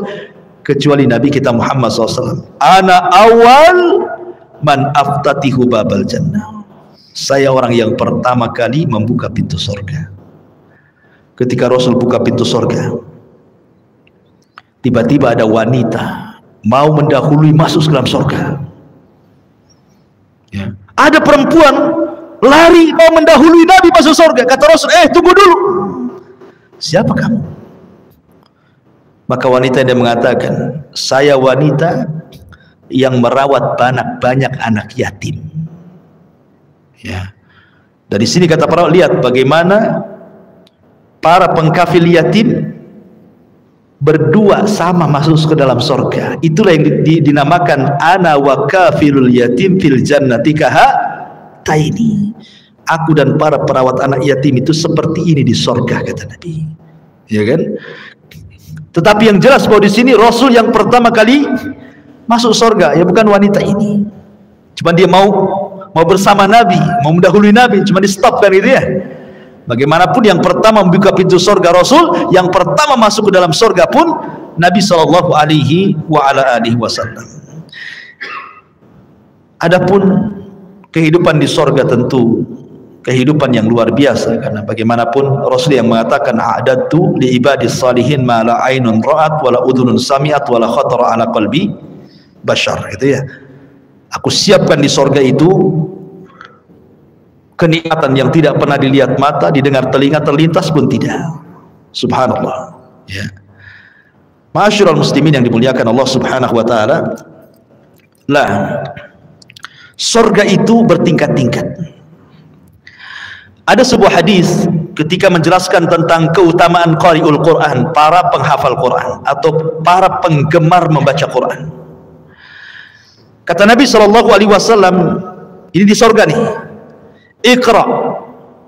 kecuali Nabi kita Muhammad SAW. Ana awal man aftatihu babal jannah, saya orang yang pertama kali membuka pintu surga. Ketika Rasul buka pintu surga, tiba-tiba ada wanita mau mendahului masuk ke dalam surga ya. Ada perempuan lari mau mendahului Nabi masuk surga. Kata Rasul, tunggu dulu, siapa kamu? Maka wanita dia mengatakan, saya wanita yang merawat banyak anak yatim ya. Dari sini kata para, lihat bagaimana para pengkafil yatim berdua sama masuk ke dalam surga. Itulah yang dinamakan ana wa kafilul yatim fil jannati kahataini. Aku dan para perawat anak yatim itu seperti ini di surga, kata Nabi. Ya kan? Tetapi yang jelas bahwa di sini Rasul yang pertama kali masuk surga ya bukan wanita ini. Cuma dia mau bersama Nabi, mau mendahului Nabi, cuma di stop kan itu ya. Bagaimanapun yang pertama membuka pintu surga Rasul, yang pertama masuk ke dalam surga pun Nabi sallallahu alaihi wasallam. Adapun kehidupan di surga tentu kehidupan yang luar biasa, karena bagaimanapun Rasul yang mengatakan a'dadtu li ibadis salihin ma la ainun ra'at wa la udhunun sami'at wa la khatara ala qalbi bashar, itu ya. Aku siapkan di surga itu kenikmatan yang tidak pernah dilihat mata, didengar telinga, terlintas pun tidak. Subhanallah ya. Ma'asyiral muslimin yang dimuliakan Allah Subhanahu wa taala, surga itu bertingkat-tingkat. Ada sebuah hadis ketika menjelaskan tentang keutamaan qari'ul Quran, para penghafal Quran atau para penggemar membaca Quran. Kata Nabi sallallahu alaihi wasallam, ini di surga nih, Iqra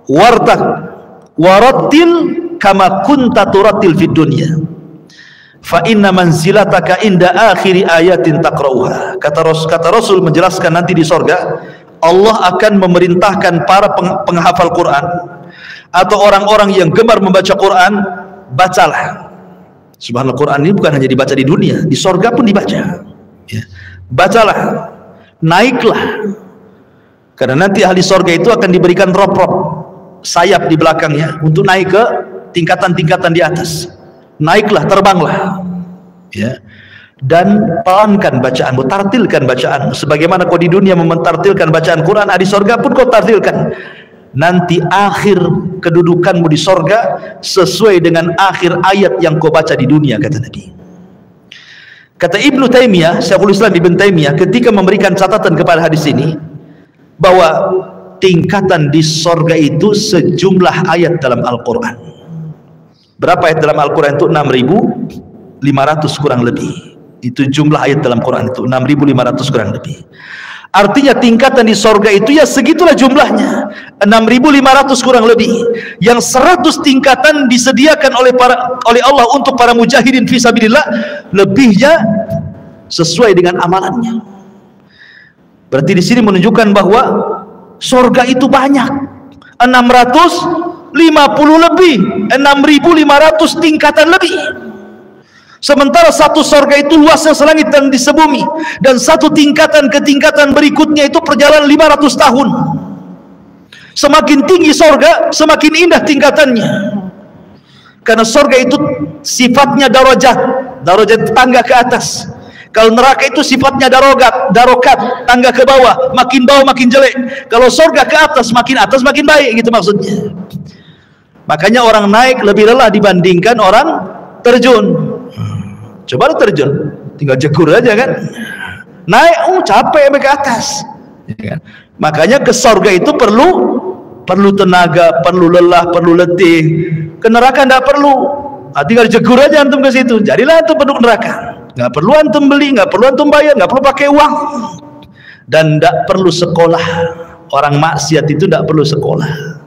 wartaq warattil kama kunta turattil fid dunya fa inna manzilataka inda akhiri ayatin taqra'uha. Kata Rasul menjelaskan nanti di surga Allah akan memerintahkan para penghafal Quran atau orang-orang yang gemar membaca Quran, bacalah. Subhanallah, Quran ini bukan hanya dibaca di dunia, di surga pun dibaca ya. Bacalah, naiklah Karena nanti ahli sorga itu akan diberikan rop-rop sayap di belakangnya untuk naik ke tingkatan-tingkatan di atas. Naiklah, terbanglah, ya. Dan pelankan bacaanmu, tartilkan bacaanmu. Sebagaimana kau di dunia mentartilkan bacaan Quran, di sorga pun kau tartilkan. Nanti akhir kedudukanmu di sorga sesuai dengan akhir ayat yang kau baca di dunia, kata Nabi. Kata Ibnu Taimiyah, Syekhul Islam Ibnu Taimiyah, ketika memberikan catatan kepada hadis ini, bahwa tingkatan di sorga itu sejumlah ayat dalam Al-Quran. Berapa ayat dalam Al-Quran itu? 6.500 kurang lebih. Itu jumlah ayat dalam Quran itu 6.500 kurang lebih. Artinya tingkatan di sorga itu ya segitulah jumlahnya, 6.500 kurang lebih. Yang 100 tingkatan disediakan oleh Allah untuk para mujahidin fisabilillah, lebihnya sesuai dengan amalannya. Berarti di sini menunjukkan bahwa sorga itu banyak, 650 lebih, 6.500 tingkatan lebih. Sementara satu sorga itu luasnya selangit dan di sebumi, dan satu tingkatan ke tingkatan berikutnya itu perjalanan 500 tahun. Semakin tinggi sorga, semakin indah tingkatannya. Karena sorga itu sifatnya darajat tangga ke atas. Kalau neraka itu sifatnya darokat, tangga ke bawah makin jelek. Kalau sorga ke atas makin baik, gitu maksudnya. Makanya orang naik lebih lelah dibandingkan orang terjun. Coba lu terjun, tinggal jegur aja kan. Naik, capek sampai ke atas, ya kan? Makanya ke sorga itu perlu tenaga, perlu lelah, perlu letih. Ke neraka enggak perlu, tinggal jegur aja antum ke situ. Jadilah antum penduduk neraka. Nggak perlu antum beli, nggak perlu antum bayar, nggak perlu pakai uang, dan nggak perlu sekolah. Orang maksiat itu nggak perlu sekolah.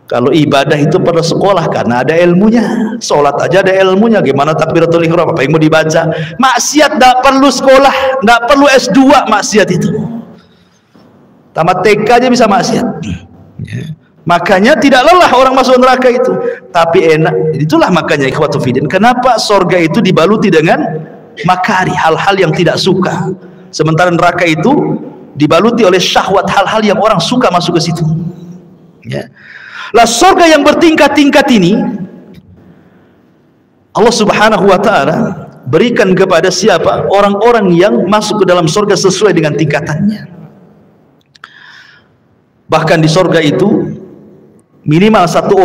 Kalau ibadah itu perlu sekolah karena ada ilmunya. Sholat aja ada ilmunya. Gimana takbiratul ihram, apa yang mau dibaca? Maksiat nggak perlu sekolah, nggak perlu S2 maksiat itu. Tamat TK aja bisa maksiat. Makanya tidak lelah orang masuk neraka itu, tapi enak. Itulah makanya ikhwatu fiddin, kenapa sorga itu dibaluti dengan makari, hal-hal yang tidak suka, sementara neraka itu dibaluti oleh syahwat, hal-hal yang orang suka masuk ke situ, ya. Lah sorga yang bertingkat-tingkat ini Allah subhanahu wa ta'ala berikan kepada siapa? Orang-orang yang masuk ke dalam sorga sesuai dengan tingkatannya. Bahkan di sorga itu minimal satu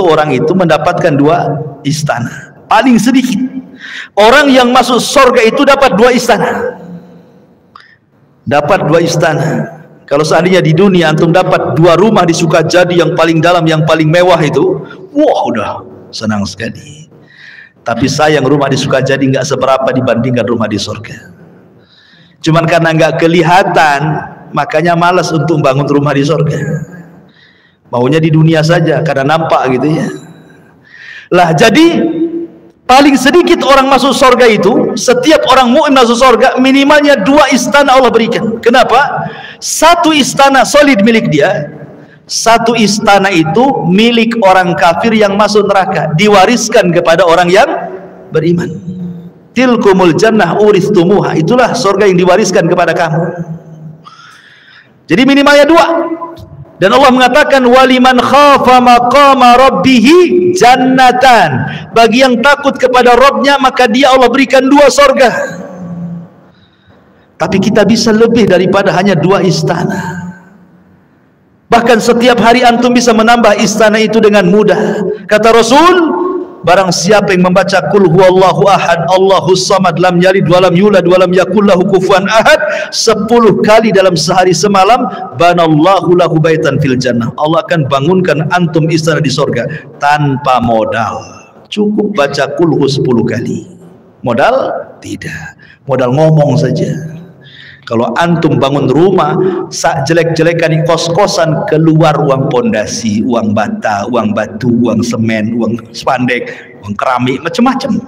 orang itu mendapatkan 2 istana. Paling sedikit orang yang masuk sorga itu dapat 2 istana. Dapat 2 istana. Kalau seandainya di dunia antum dapat 2 rumah di Sukajadi yang paling dalam, yang paling mewah itu, wah udah senang sekali. Tapi sayang rumah di Sukajadi nggak seberapa dibandingkan rumah di surga. Cuman karena nggak kelihatan, makanya malas untuk bangun rumah di surga. Maunya di dunia saja karena nampak gitu ya. Lah jadi paling sedikit orang masuk surga itu, setiap orang mukmin masuk surga minimalnya 2 istana Allah berikan. Kenapa? 1 istana solid milik dia, 1 istana itu milik orang kafir yang masuk neraka, diwariskan kepada orang yang beriman. Tilkumul jannah uristumuha, itulah surga yang diwariskan kepada kamu. Jadi minimalnya 2. Dan Allah mengatakan waliman khafa maqama rabbihi jannatan, bagi yang takut kepada Rabbnya maka dia Allah berikan 2 surga. Tapi kita bisa lebih daripada hanya 2 istana. Bahkan setiap hari antum bisa menambah istana itu dengan mudah. Kata Rasul, barang siapa yang membaca qul huwallahu ahad Allahus samad lam yalid walam yulad walam yakul lahu kufuwan ahad 10 kali dalam sehari semalam, banallahu lahu baitan fil jannah, Allah akan bangunkan antum istana di surga tanpa modal. Cukup baca qul hu 10 kali. Modal? Tidak. Modal ngomong saja. Kalau antum bangun rumah sak jelek-jelekan di kos-kosan, keluar uang pondasi, uang bata, uang batu, uang semen, uang spandek, uang keramik, macam-macam.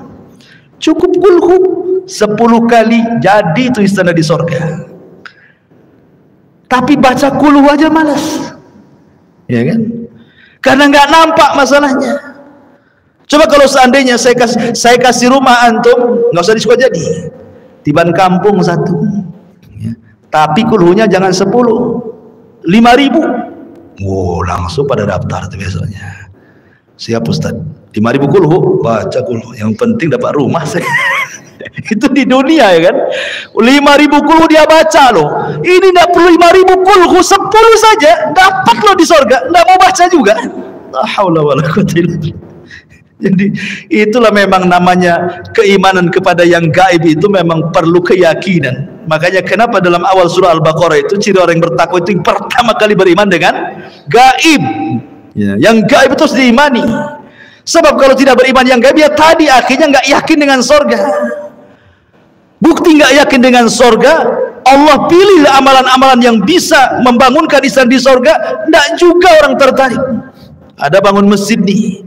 Cukup kulhu 10 kali jadi itu istana di surga. Tapi baca kulhu aja malas, ya kan? Karena nggak nampak masalahnya. Coba kalau seandainya saya kasih rumah antum, nggak usah di Sukajadi, di Ban Kampung 1. Tapi kulhunya jangan 10, 5.000. Oh, langsung pada daftar tuh biasanya. Siap Ustaz, 5.000 kulhu, baca kulhu. Yang penting dapat rumah saya. Itu di dunia ya kan. 5.000 kulhu dia baca loh. Ini tidak perlu 5.000 kulhu, 10 saja dapat loh di sorga. Tidak mau baca juga. La haula wala quwwata illa billah. Jadi itulah memang namanya keimanan kepada yang gaib, itu memang perlu keyakinan. Makanya kenapa dalam awal surah Al-Baqarah itu ciri orang yang bertakwa itu yang pertama kali beriman dengan gaib. Ya, yang gaib itu harus diimani. Sebab kalau tidak beriman yang gaib, ya tadi akhirnya nggak yakin dengan sorga. Bukti nggak yakin dengan sorga, Allah pilih amalan-amalan yang bisa membangunkan insan di sorga, nggak juga orang tertarik. Ada bangun masjid nih,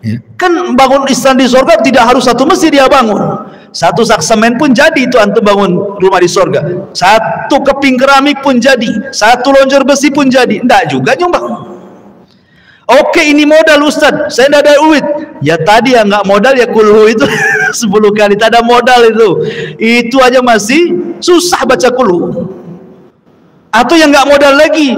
ya. Kan bangun insan di sorga tidak harus satu masjid dia bangun, satu sak semen pun jadi itu antum bangun rumah di sorga, satu keping keramik pun jadi, satu lonjor besi pun jadi, nggak juga nyumbang. Oke, ini modal Ustaz, saya tidak ada duit. Ya tadi yang nggak modal ya kulhu itu 10 kali, tak ada modal itu aja masih susah baca kulhu. Atau yang nggak modal lagi,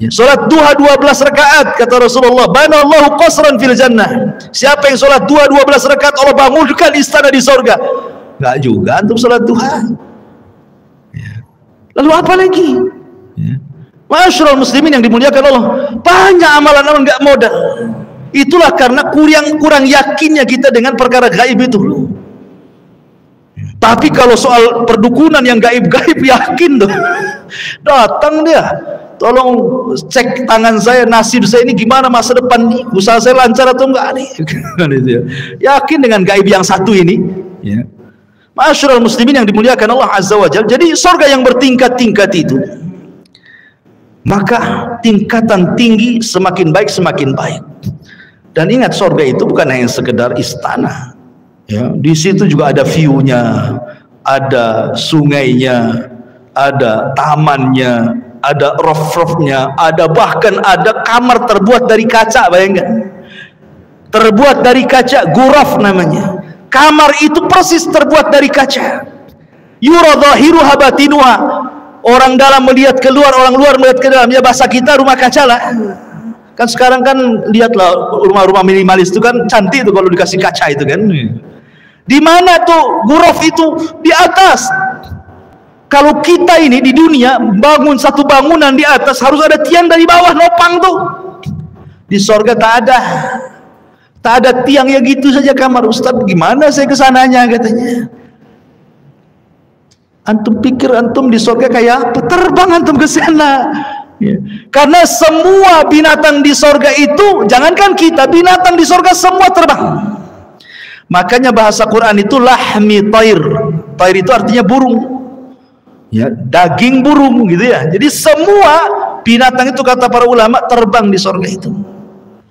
ya, sholat duha 12 rakaat kata Rasulullah, banallahu qasran fil jannah. Siapa yang sholat duha 12 rakaat, Allah bangunkan istana di sorga. Nggak juga antum sholat duha. Ya. Lalu apa lagi? Ya. Masyarul muslimin yang dimuliakan Allah, banyak amalan-amalan nggak modal. Itulah karena kurang yakinnya kita dengan perkara gaib itu. Tapi kalau soal perdukunan yang gaib-gaib yakin tuh. Datang dia, tolong cek tangan saya, nasib saya ini gimana masa depan nih, usaha saya lancar atau enggak nih. Yakin dengan gaib yang satu ini. Ya. Masyarul muslimin yang dimuliakan Allah Azza wa Jalla. Jadi surga yang bertingkat-tingkat itu, maka tingkatan tinggi semakin baik semakin baik. Dan ingat, surga itu bukan hanya sekedar istana, ya, di situ juga ada view-nya, ada sungainya, ada tamannya, ada roof-roofnya, ada bahkan ada kamar terbuat dari kaca. Bayangkan, terbuat dari kaca, ghuraf namanya. Kamar itu persis terbuat dari kaca. Yura dhahiruha batinuha. Orang dalam melihat keluar, orang luar melihat ke dalam. Ya bahasa kita rumah kaca lah. Kan sekarang kan lihatlah rumah-rumah minimalis itu kan cantik tuh kalau dikasih kaca itu kan. Di mana tuh ghuraf itu? Di atas. Kalau kita ini di dunia bangun satu bangunan di atas, harus ada tiang dari bawah nopang tuh. Di sorga tak ada. Tak ada tiang, ya gitu saja kamar. Ustaz, gimana saya kesananya katanya? Antum pikir antum di sorga kayak apa? Terbang antum ke sana. Ya. Karena semua binatang di sorga itu, jangankan kita, binatang di sorga semua terbang. Makanya bahasa Quran itu lahmi tair. Tair itu artinya burung. Ya, daging burung gitu ya. Jadi semua binatang itu kata para ulama terbang di sorga itu.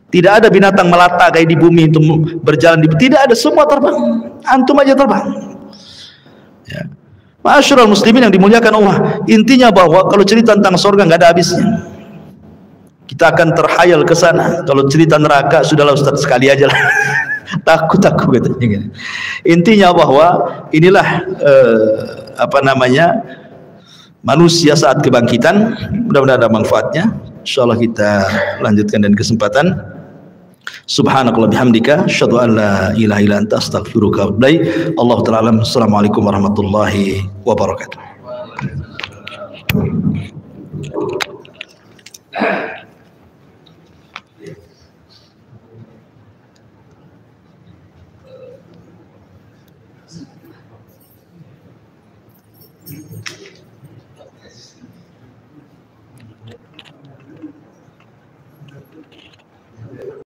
Tidak ada binatang melata kayak di bumi itu berjalan di, tidak ada, semua terbang. Antum aja terbang. Ya. Masyarul muslimin yang dimuliakan Allah, intinya bahwa kalau cerita tentang surga nggak ada habisnya. Kita akan terhayal ke sana. Kalau cerita neraka sudahlah Ustaz, sekali aja lah. takut katanya. Intinya bahwa inilah manusia saat kebangkitan. Mudah-mudahan ada manfaatnya. Insyaallah kita lanjutkan dan kesempatan. Subhanakallah bihamdika asyhadu an la ilaha illa anta astaghfiruka wa atubu ilaik. Allahu ta'ala alam. Assalamualaikum warahmatullahi wabarakatuh.